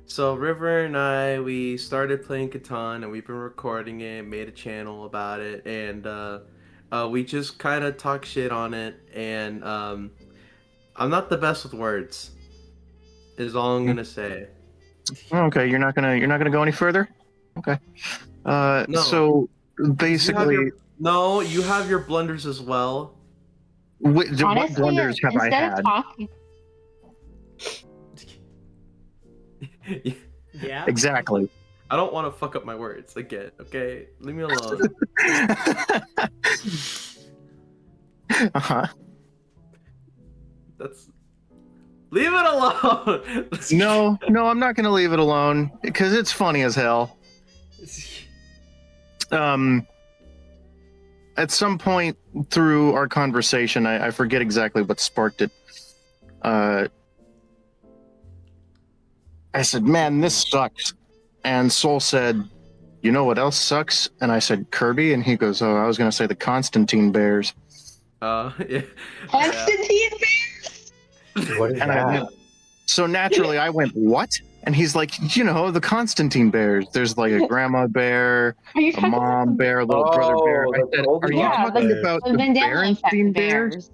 So River and I, we started playing Catan, and we've been recording it, made a channel about it, and we just kind of talk shit on it. And I'm not the best with words. Is all I'm gonna say. Okay, you're not gonna go any further. Okay. No. So basically, You have your blunders as well. what Honestly, blunders have I instead had? of talking, Yeah. Exactly. I don't want to fuck up my words again. Okay, leave me alone. Uh-huh. That's. Leave it alone. No, I'm not gonna leave it alone because it's funny as hell. At some point through our conversation, I forget exactly what sparked it. I said, "Man, this sucks," and Soul said, you know what else sucks? And I said, Kirby, and he goes, oh, I was gonna say the Constantine Bears. Yeah. Constantine What is And I that? went, so naturally I went, what? And he's like, you know, the Constantine Bears. There's like a grandma bear, Are you a talking mom bear, a little brother bear. I the said, golden are you Yeah, talking bears. about the the Mandela effect Berenstein Bears? bears?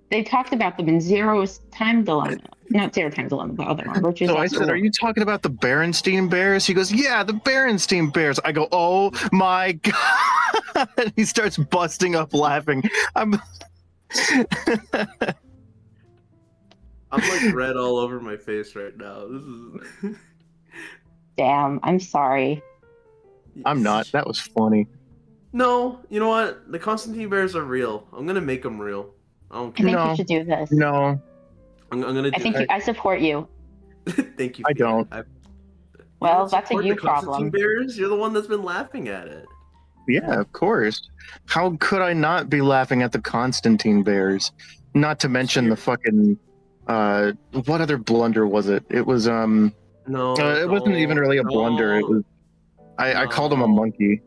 They talked about them in Zero's Time Dilemma. Not Zero Time Dilemma, the other one. Virtue's So I Last said, are Reward. you talking about the Berenstein Bears? He goes, yeah, the Berenstein Bears. I go, oh my God. And he starts busting up laughing. I'm I'm like red all over my face right now. This is. Damn, I'm sorry. I'm not. That was funny. No, you know what? The Constantine Bears are real. I'm gonna make them real. I don't I care. think No. you should do this. No, I'm gonna do I think it. I support you. Thank you. I Fiona. don't. You Well, don't that's a support you the Constantine problem. Bears. You're the one that's been laughing at it. yeah, of course. How could I not be laughing at the Constantine Bears? Not to mention the fucking what other blunder was it? It was No, it wasn't even really a blunder. It was I called him a no. monkey.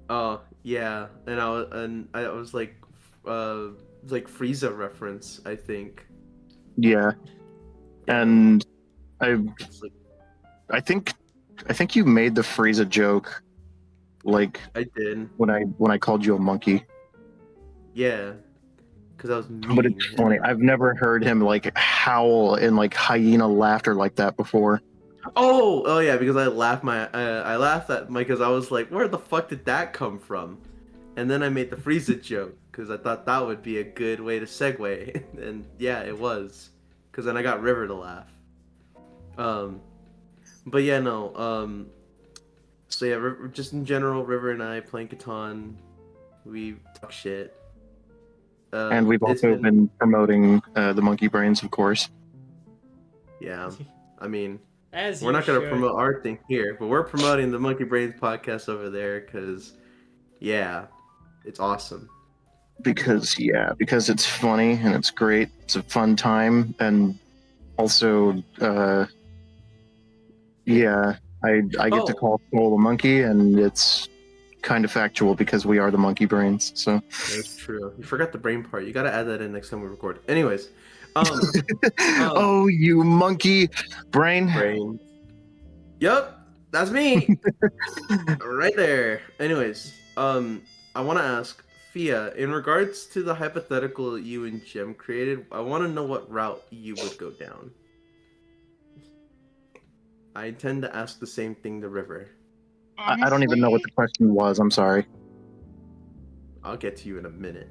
Oh yeah, and I was like Frieza reference, I think. Yeah. And It's like, I think you made the Frieza joke like I did. when I called you a monkey. Yeah, because I was mean. But it's funny. I've never heard him like howl in like hyena laughter like that before. Oh yeah, because I laughed at because I was like, where the fuck did that come from? And then I made the Frieza joke because I thought that would be a good way to segue, and yeah, it was, because then I got River to laugh. But yeah, no. So yeah, just in general, River and I playing Catan, we talk shit. And we've it's also been promoting the monkey brains, of course. Yeah, I mean, As we're you not gonna should. promote our thing here, but we're promoting the Monkey Brains podcast over there because, yeah, it's awesome. Because it's funny and it's great. It's a fun time, and also I get to call Soul a monkey, and it's kind of factual because we are the monkey brains. So That's true. You forgot the brain part. You gotta add that in next time we record. Anyways, oh, you monkey brain. brain. Yup, that's me. Right there. Anyways, I want to ask Fia, in regards to the hypothetical you and Jim created, I want to know what route you would go down. I intend to ask the same thing to River. I don't even know what the question was. I'm sorry. I'll get to you in a minute.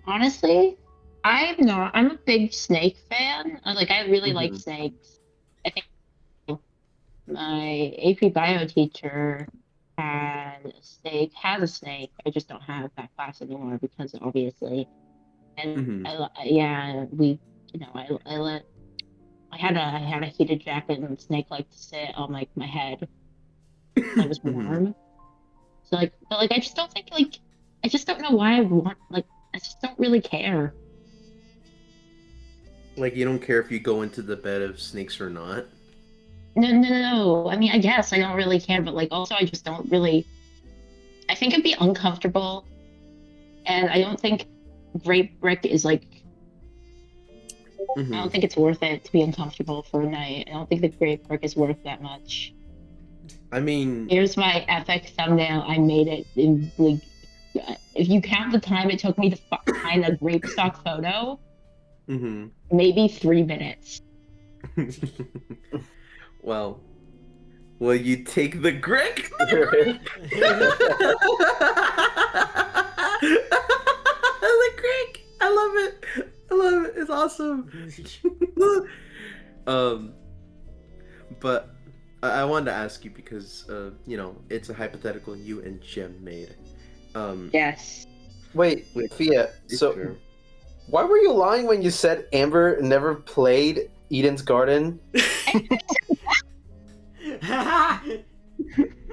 Honestly, I'm a big snake fan. I really like snakes. I think my AP Bio teacher has a snake. I just don't have that class anymore because obviously, and I had a heated jacket and the snake liked to sit on like my head. I was warm. So I just don't think I just don't know why I want I just don't really care. Like, you don't care if you go into the bed of snakes or not? No. I mean, I guess I don't really care, but also I just don't really. I think it'd be uncomfortable, and I don't think Grape Brick is I don't think it's worth it to be uncomfortable for a night. I don't think the Grape Brick is worth that much. I mean, Here's my epic thumbnail. I made it in if you count the time it took me to find a grape stock photo, maybe 3 minutes. Well, will you take the Grick? The Grick! I love it. It's awesome. But I wanted to ask you because, it's a hypothetical you and Jim made. Yes. Wait, Fia, so True. why were you lying when you said Amber never played Eden's Garden?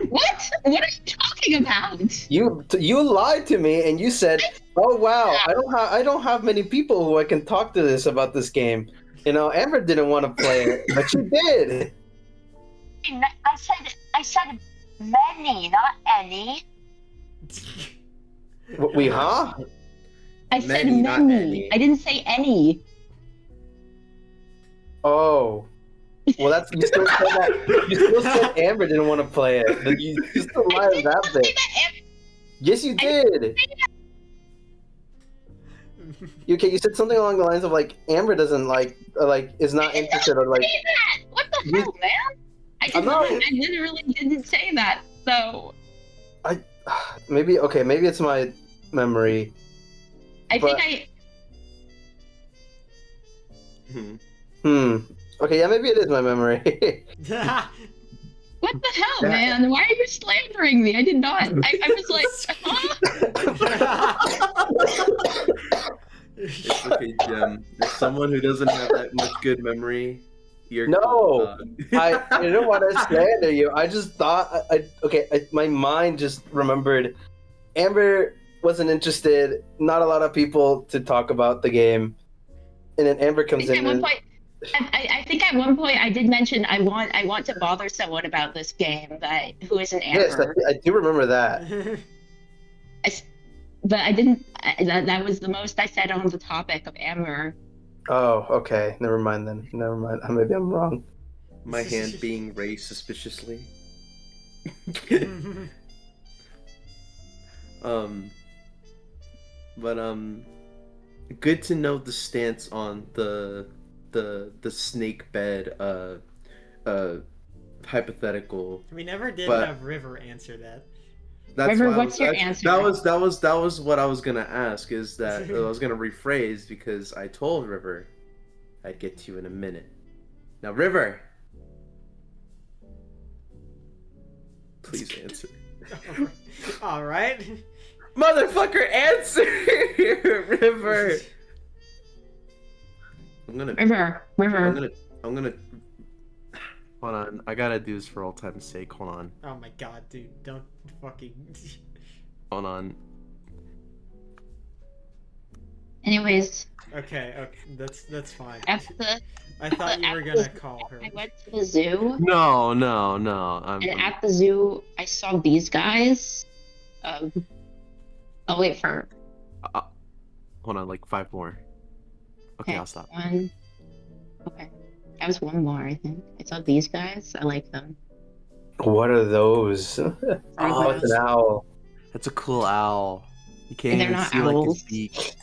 What? What are you talking about? You lied to me and you said, "Oh wow, I don't have many people who I can talk to about this game." Amber didn't want to play it, but she did. I said many, not any. Huh? I said Many, not many. any. I didn't say any. Oh. Well, that's you still said that. You still said Amber didn't want to play it. But you still I lied did that not say bit. that. Yes, you did. You said something along the lines of like Amber doesn't like is not interested or like. Say that. What the You- hell, man? I'm not- I literally didn't say that. So Maybe it's my memory. I But- think Okay, yeah, maybe it is my memory. What the hell, man? Why are you slandering me? I did not. I was like, huh? It's okay, Jem. As someone who doesn't have that much good memory, you're No. cool, I didn't want to slander you. I just thought my mind just remembered Amber wasn't interested. Not a lot of people to talk about the game, and then Amber comes in. At one point, I think at one point I did mention I want to bother someone about this game who isn't Yes, Amber. I do remember that. But I didn't. That was the most I said on the topic of Amber. Oh, okay. Never mind then. Never mind. Maybe I'm wrong. My hand being raised suspiciously. Good to know the stance on the snake bed hypothetical. We never did But- have River answer that. That's River, why I what's was- your that's- answer? That was what I was gonna ask. Is that I was gonna rephrase because I told River I'd get to you in a minute. Now, River, please answer. All right. Motherfucker, answer, River. I'm gonna. I'm gonna. Hold on, I gotta do this for all time's sake. Hold on. Oh my god, dude! Don't fucking. Hold on. Anyways, Okay, that's fine. at the I thought you were gonna call her. I went to the zoo, No. and at the zoo I saw these guys. Oh wait for Hold on, like 5 more. Okay, I'll stop. one. Okay, that was one more. I think I saw these guys. I like them. What are those? Oh, it's an owl. That's a cool owl. You can't They're even not see like owls. his beak.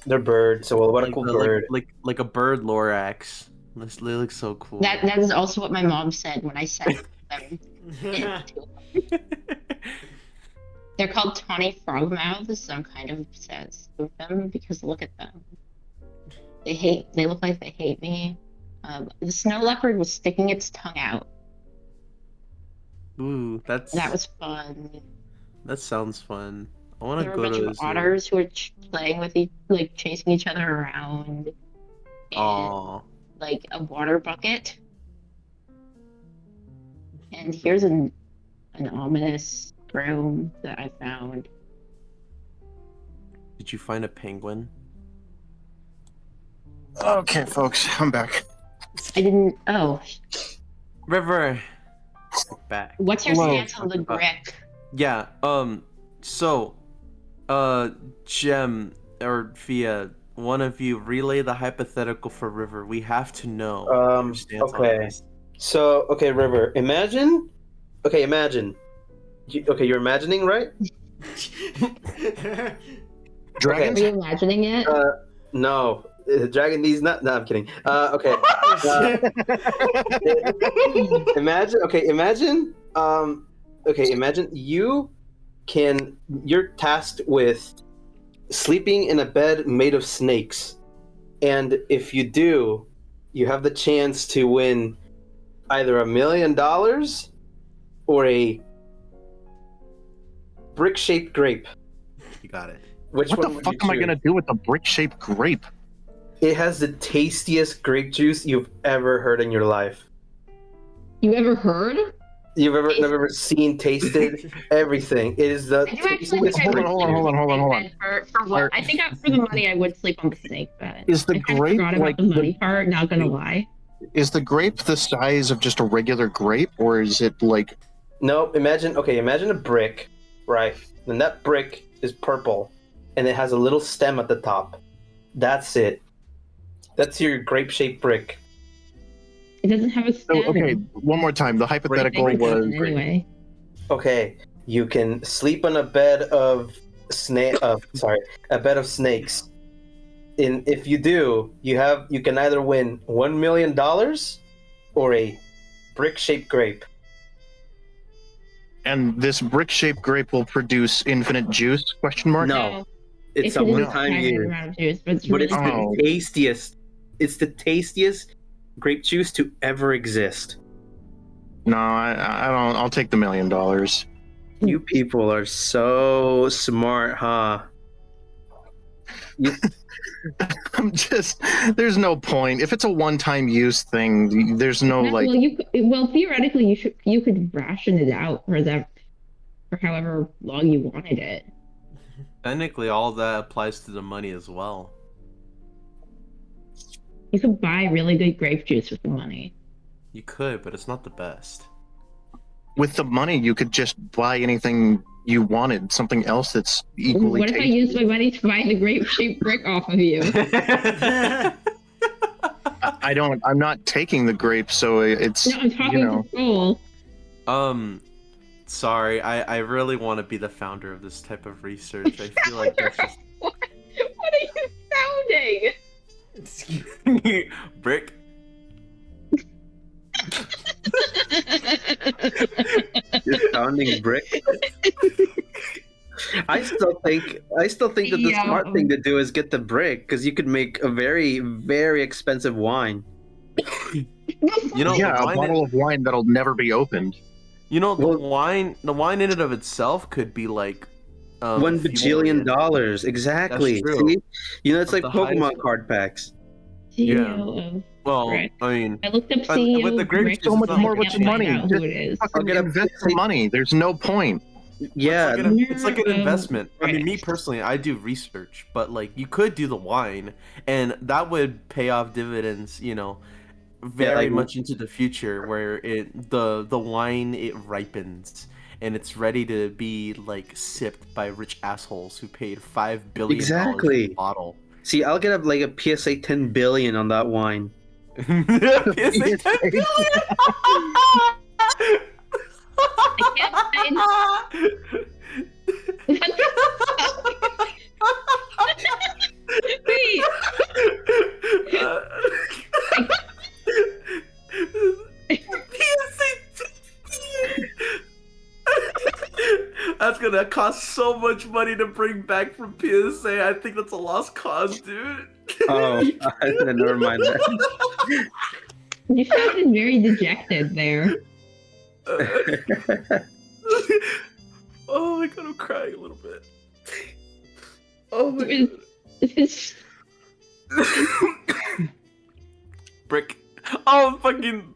They're birds. So what a cool bird. Like a bird Lorax. They look so cool. That is also what my mom said when I said them. They're called tawny frogmouths, so I'm kind of obsessed with them because look at them. They look like they hate me. The snow leopard was sticking its tongue out. Ooh, that That was fun. That sounds fun. I want to There were go a bunch to of the zoo. otters who were playing with chasing each other around. And, Aw. like a water bucket. And here's an ominous room that I found. Did you find a penguin? Okay, folks, I'm back. I didn't. Oh, River. Back. what's your Hello. stance on the brick? Yeah. So, Jem or Fia, one of you relay the hypothetical for River. We have to know your stance on Okay. this. So, okay, River, imagine. You're imagining, right? Dragons? Are you imagining it? No. Dragon these not. No, I'm kidding. Okay. Imagine. Imagine you're tasked with sleeping in a bed made of snakes, and if you do, you have the chance to win either $1 million or a brick-shaped grape. You got it. Which What one the would fuck you am I choose? gonna do with the brick-shaped grape? It has the tastiest grape juice you've ever heard in your life. You ever heard? You've never seen, tasted, everything. It is the I do actually tastiest think I would grape Hold on, sleep hold on, on hold on, the hold snake bed for what? I think for the money I would sleep on the snake bed. Is the I kinda grape forgot about like the money part? Not gonna lie. Is the grape the size of just a regular grape, or is it like? No, imagine a brick, right? And that brick is purple, and it has a little stem at the top. That's it. That's your grape-shaped brick. It doesn't have a stem. Oh, okay, one more time. The hypothetical It was. doesn't anyway. Okay, you can sleep on a bed of a bed of snakes. If you do, you can either win $1 million or a brick-shaped grape. And this brick-shaped grape will produce infinite juice? Question mark. No, it's It a produces one-time tiny use, amount of juice, but it's but really it's Oh. the tastiest. It's the tastiest grape juice to ever exist. No, I don't. I'll take the $1 million. You people are so smart, huh? I'm just. There's no point. If it's a one-time use thing, there's no like. well, theoretically, you could ration it out for however long you wanted it. Technically, all of that applies to the money as well. You could buy really good grape juice with the money. You could, but it's not the best. With the money, you could just buy anything you wanted. Something else that's equally. What if I used my money to buy the grape-shaped brick off of you? I don't. I'm not taking the grape, so it's. No, I'm talking to Soul. Sorry, I really want to be the founder of this type of research. I feel like that's just What are you sounding? brick. You're sounding brick. I still think that the smart thing to do is get the brick, because you could make a very, very expensive wine. You know, Yeah, a wine bottle of wine that'll never be opened. You know, the wine in and of itself could be like $1 bajillion dollars, exactly. That's true. See, you know, it's But like the Pokemon highest- card packs. CEO of Well, Brick. I mean, I looked up But CEO with the of grape Brick, juice, So much it's not more like with a the chain. money. Find out Just who it is. fucking get a- invest the money. There's no point. Yeah, it's like an Winner investment. of I mean, me Brick. personally, I do research, but like you could do the wine, and that would pay off dividends. You know, very like- much into the future, where the wine it ripens. And it's ready to be like sipped by rich assholes who paid $5 billion Exactly. for a bottle. see, I'll get up like a PSA 10 billion on that wine. PSA 10 billion. Wait, That's gonna cost so much money to bring back from PSA. I think that's a lost cause, dude. Oh, never mind that. you sounded very dejected there. Oh my god, I'm crying a little bit. Oh my It was- god. Brick. Oh, fucking.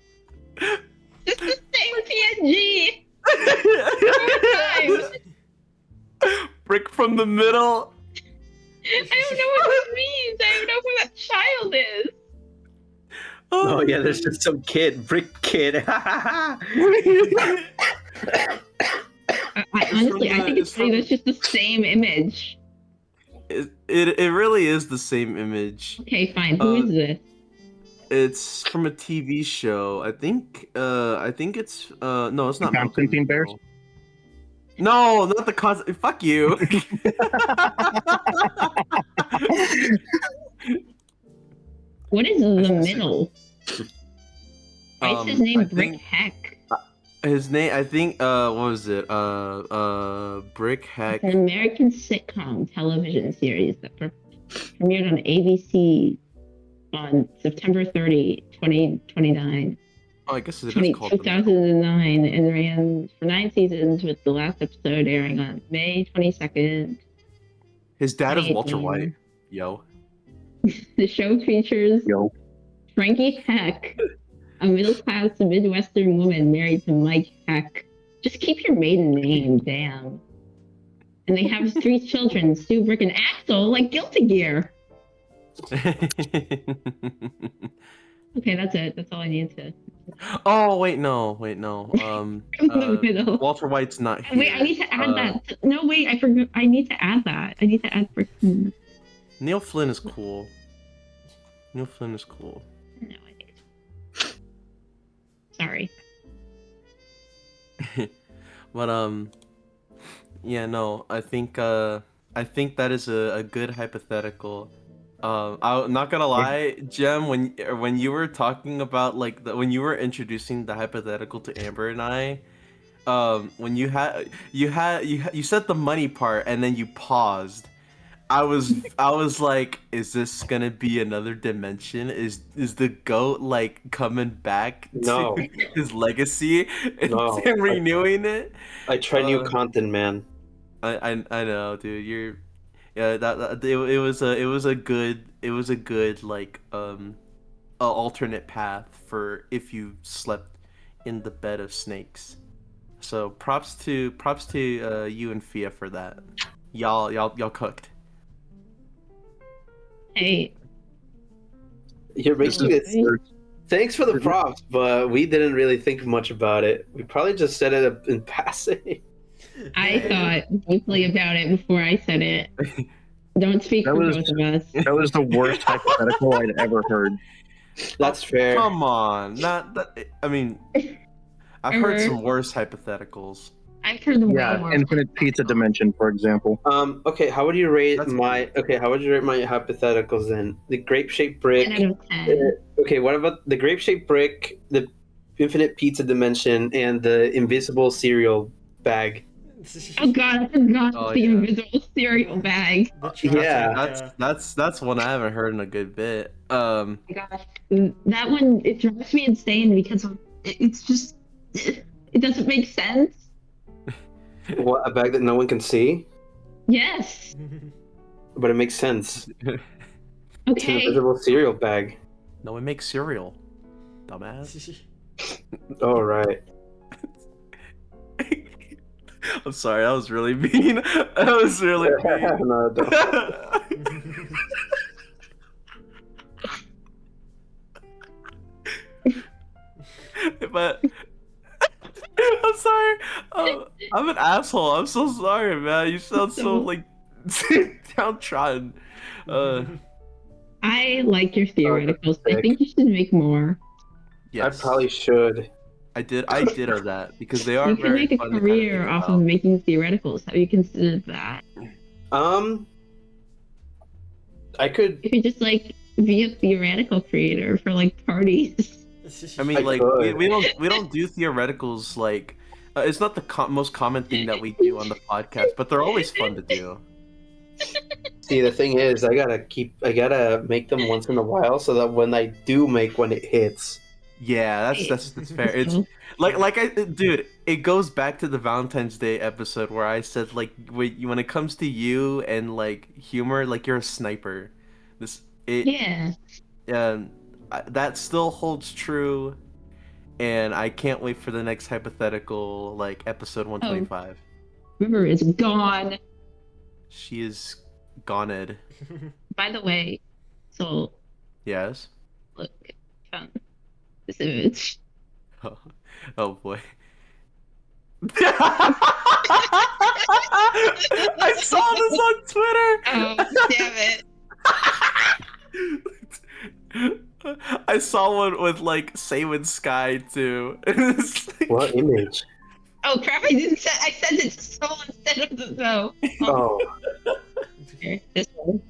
It's the same PNG. Brick from the middle. I don't know what this means. I don't know who that child is. Oh yeah, there's just some kid, brick kid. Honestly, I think it's funny. That's just the same image. It really is the same image. Okay, fine. Who is this? It's from a TV show. I think it's no, it's not The Constantine Bears? No, not the Constantine. Fuck you. What is the middle? Why is his name I Brick think- Heck? His name, I think, what was it? Brick Heck. An American sitcom television series that premiered on ABC on September 30, 2029. Oh, I guess it is 20, called. The 2009 and ran for 9 seasons, with the last episode airing on May 22nd. His dad is Walter 2018. White. Yo. The show features Yo. Frankie Heck, a middle-class Midwestern woman married to Mike Heck. Just keep your maiden name, damn. And they have 3 children, Stu, Brick, and Axel, like Guilty Gear. Okay, that's it. That's all I need to. Oh wait, no. In the middle. Walter White's not here. Wait, I need to add that. No, wait, I forgot. I need to add that. I need to add freaking. Neil Flynn is cool. Neil Flynn is cool. No, I need. Sorry. But yeah, no, I think that is a good hypothetical. I'm not gonna lie, Jem, when you were talking about like when you were introducing the hypothetical to Amber and I, when you said the money part and then you paused. I was like, is this gonna be another dimension? Is the goat like coming back to No. his legacy and, No. and renewing it? I try new content, man. I know, dude. It was a good like alternate path for if you slept in the bed of snakes. So props to you and Fia for that. Y'all cooked. Hey. You're making it. Thanks for the props, but we didn't really think much about it. We probably just said it in passing. I thought deeply about it before I said it. Don't speak for both of us. That was the worst hypothetical I'd ever heard. That's fair. Come on, not that. I mean, I've heard some worse hypotheticals. I've heard the way Yeah, more. infinite pizza dimension, for example. Okay, how would you rate That's my hypotheticals then? The grape-shaped brick. 10 out of 10. Okay, what about the grape-shaped brick, the infinite pizza dimension, and the invisible cereal bag? Oh god, I forgot Oh, the yeah. invisible cereal bag. Yeah. That's one I haven't heard in a good bit. Oh my gosh. That one, it drives me insane because it's just, it doesn't make sense. What, a bag that no one can see? Yes. But it makes sense. It's an Okay. invisible cereal bag. No one makes cereal, dumbass. All right. I'm sorry, that was really mean. That was really mean. No, don't. But I'm sorry. I'm an asshole. I'm so sorry, man. You sound so like downtrodden. I like your theoreticals. I think you should make more. Yes, I probably should. I did of that because they are You can very make a fun to career kinda think off about. of making theoreticals. Have you considered that? I could. You could just like be a theoretical creator for like parties. I mean, I like could. we don't do theoreticals like it's not the most common thing that we do on the podcast, but they're always fun to do. See, the thing is, I gotta make them once in a while so that when I do make one, it hits. Yeah, that's fair. It's dude, it goes back to the Valentine's Day episode where I said like when it comes to you and like humor, like you're a sniper. Yeah. That still holds true, and I can't wait for the next hypothetical, like episode 125. River is gone. She is goned. By the way, so Yes. look, found this image. Oh boy. I saw this on Twitter. Oh, damn it. I saw one with like Saywin Sky too. It's like- What image? Oh crap! I sent it to Soul instead of the Zoe. Oh. Here, this one.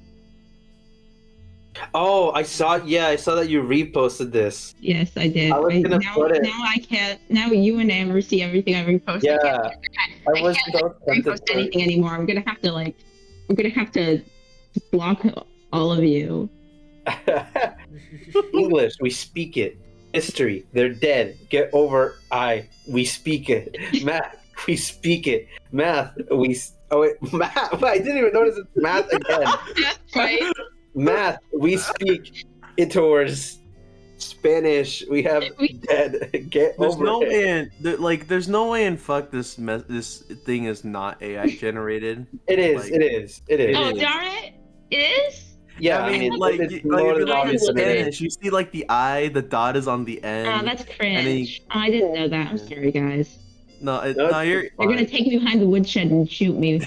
Oh, I saw. Yeah, I saw that you reposted this. Yes, I did. I was gonna now, put it. now I can't. Now you and Amber see everything I repost. Yeah, I was can't so tempted repost to- anything anymore. I'm gonna have to block all of you. English, we speak it. History, they're dead. Get over we speak it. Math, we speak it. Math, math. I didn't even notice it's math again. Right? Math, we speak it towards Spanish. We have dead. Get There's over no it. way in there's no way in fuck this thing is not AI generated. It is. like- It is. It is. Oh is. darn it! It is. Yeah, I mean, it's like, more if you than look in obvious than it is. Spanish, you see like the I, the dot is on the Oh, end, that's and then cringe. Oh, I didn't know that. I'm Yeah. sorry, guys. no, No, no, you're. it's They're gonna fine. take me behind the woodshed and shoot me.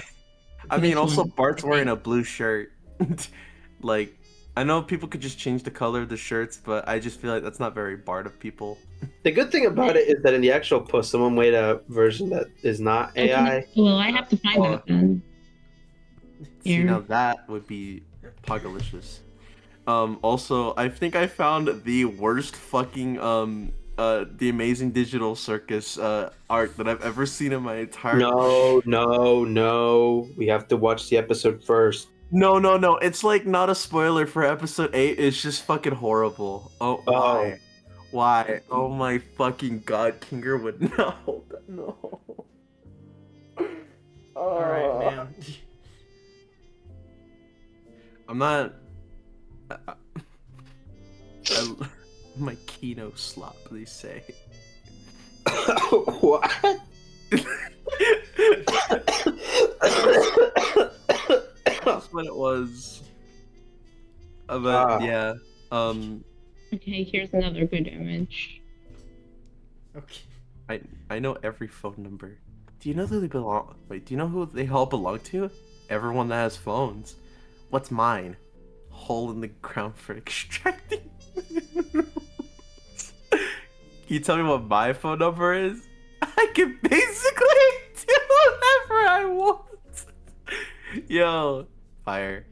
I for mean, this also one, Bart's I wearing think. a blue shirt. Like, I know people could just change the color of the shirts, but I just feel like that's not very Bart of people. The good thing about it is that in the actual post, someone made a version that is not AI. Well, I have to find Oh. that then. See, Here. now that would be pogalicious. Also, I think I found the worst fucking the Amazing Digital Circus art that I've ever seen in my entire No. We have to watch the episode first. No. It's like not a spoiler for episode 8. It's just fucking horrible. Oh, why? Why? Oh my fucking god, Kinger would know. No. All right, man. I'm not. My Kino slop, please say. What? That's what it was. But yeah. Okay, here's another good image. Okay. I know every phone number. Do you know who they belong? Wait, do you know who they all belong to? Everyone that has phones. What's mine? Hole in the ground for extracting. Can you tell me what my phone number is? I can basically do whatever I want. Yo, fire.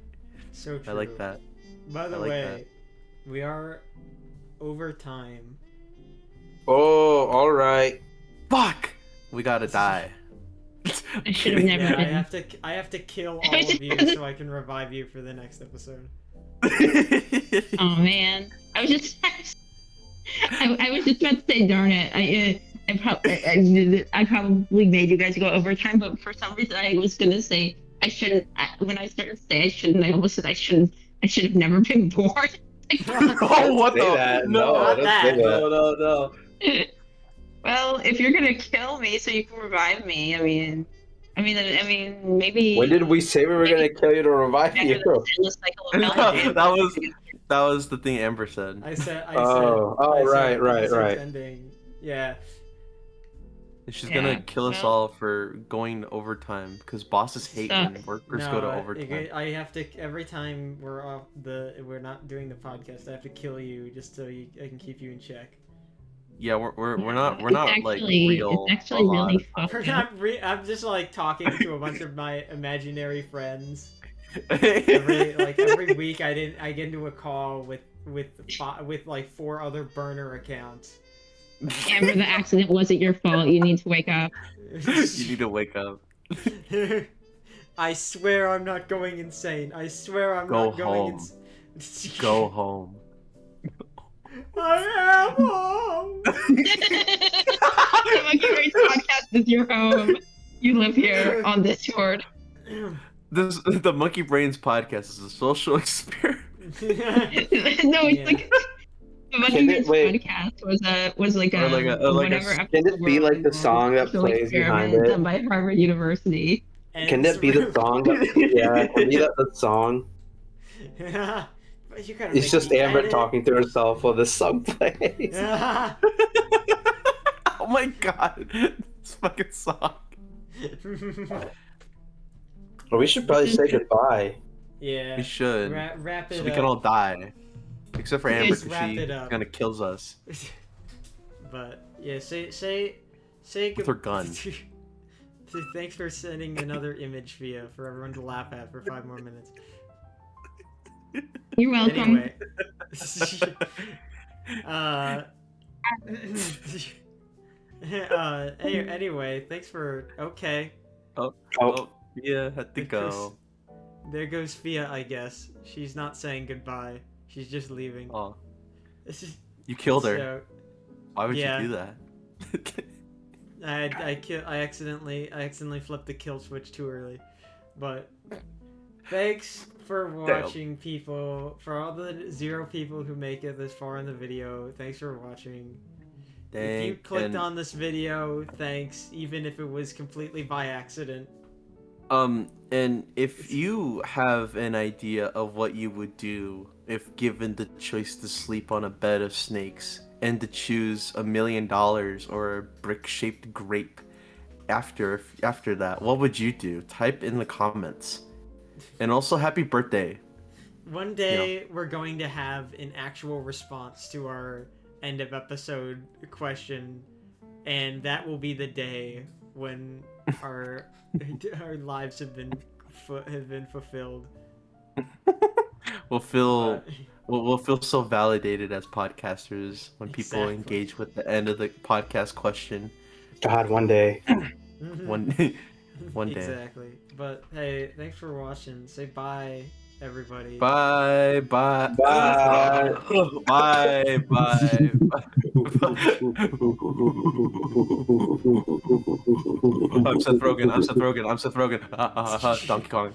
So true. I like that. By the I like way, that. we are over time. Oh, all right. Fuck! We gotta die. I should have never Yeah, been. I have to kill all of you so I can revive you for the next episode. Oh man, I was just. I was just about to say, darn it. I probably made you guys go overtime, but for some reason I was gonna say I shouldn't. When I started to say I shouldn't, I almost said I shouldn't. I should have never been born. Oh, what Say the? that. No, No, don't say that. no. Well, if you're gonna kill me so you can revive me, I mean, maybe. When did we say we were gonna kill you to revive Better you? than the endless cycle of melting. that was the thing Amber said. I said. Right. Ending. Yeah. She's Yeah, gonna kill us well- all for going overtime because bosses hate when Sucks. workers go to overtime. I have to every time we're not doing the podcast. I have to kill you just so I can keep you in check. Yeah, we're not It's like actually- real. It's actually really fucked We're up. not I'm just like talking to a bunch of my imaginary friends. Every week I get into a call with like 4 other burner accounts. Amber, the accident wasn't your fault. You need to wake up. You need to wake up. I swear I'm not going insane. I swear I'm Go not going home. insane. Go home. I am home. The Monkey Brains podcast is your home. You live here on Discord. The Monkey Brains podcast is a social experiment. No, it's Yeah. like the Monkey Can Brains it- wait. podcast was like Or a like a- whatever Can episode it be where like the we song that social plays behind experiment it? done by Harvard University. Can that be the song? Yeah, can be that the song? But you gotta It's make just me Amber edit. talking to herself while this song plays. Oh my god, this fucking song. Well, we should probably say goodbye. Yeah. We should, Wrap it so up. we can all die, except for Amber Just because wrap she it up. kind of kills us. But yeah, say With her gun. Thanks for sending another image via for everyone to laugh at for 5 more minutes. You're welcome. Anyway. Anyway, thanks for okay. Oh, yeah, had to go. There goes Fia, I guess. She's not saying goodbye. She's just leaving. Oh, you killed her. So, Why would yeah. you do that? I accidentally flipped the kill switch too early. But thanks for watching, people. For all the 0 people who make it this far in the video, thanks for watching. If you clicked on this video, thanks, even if it was completely by accident. And if you have an idea of what you would do if given the choice to sleep on a bed of snakes and to choose $1 million or a brick-shaped grape after that, what would you do? Type in the comments. And also, happy birthday. One day we're going to have an actual response to our end of episode question, and that will be the day when our lives have been fulfilled. We'll feel But- we'll feel so validated as podcasters when people Exactly. engage with the end of the podcast question. God, one day. One one day. Exactly. But hey, thanks for watching. Say bye, everybody. Bye bye Bye. bye bye. I'm Seth Rogen. I'm Seth Rogen. I'm Seth Rogen. Donkey Kong.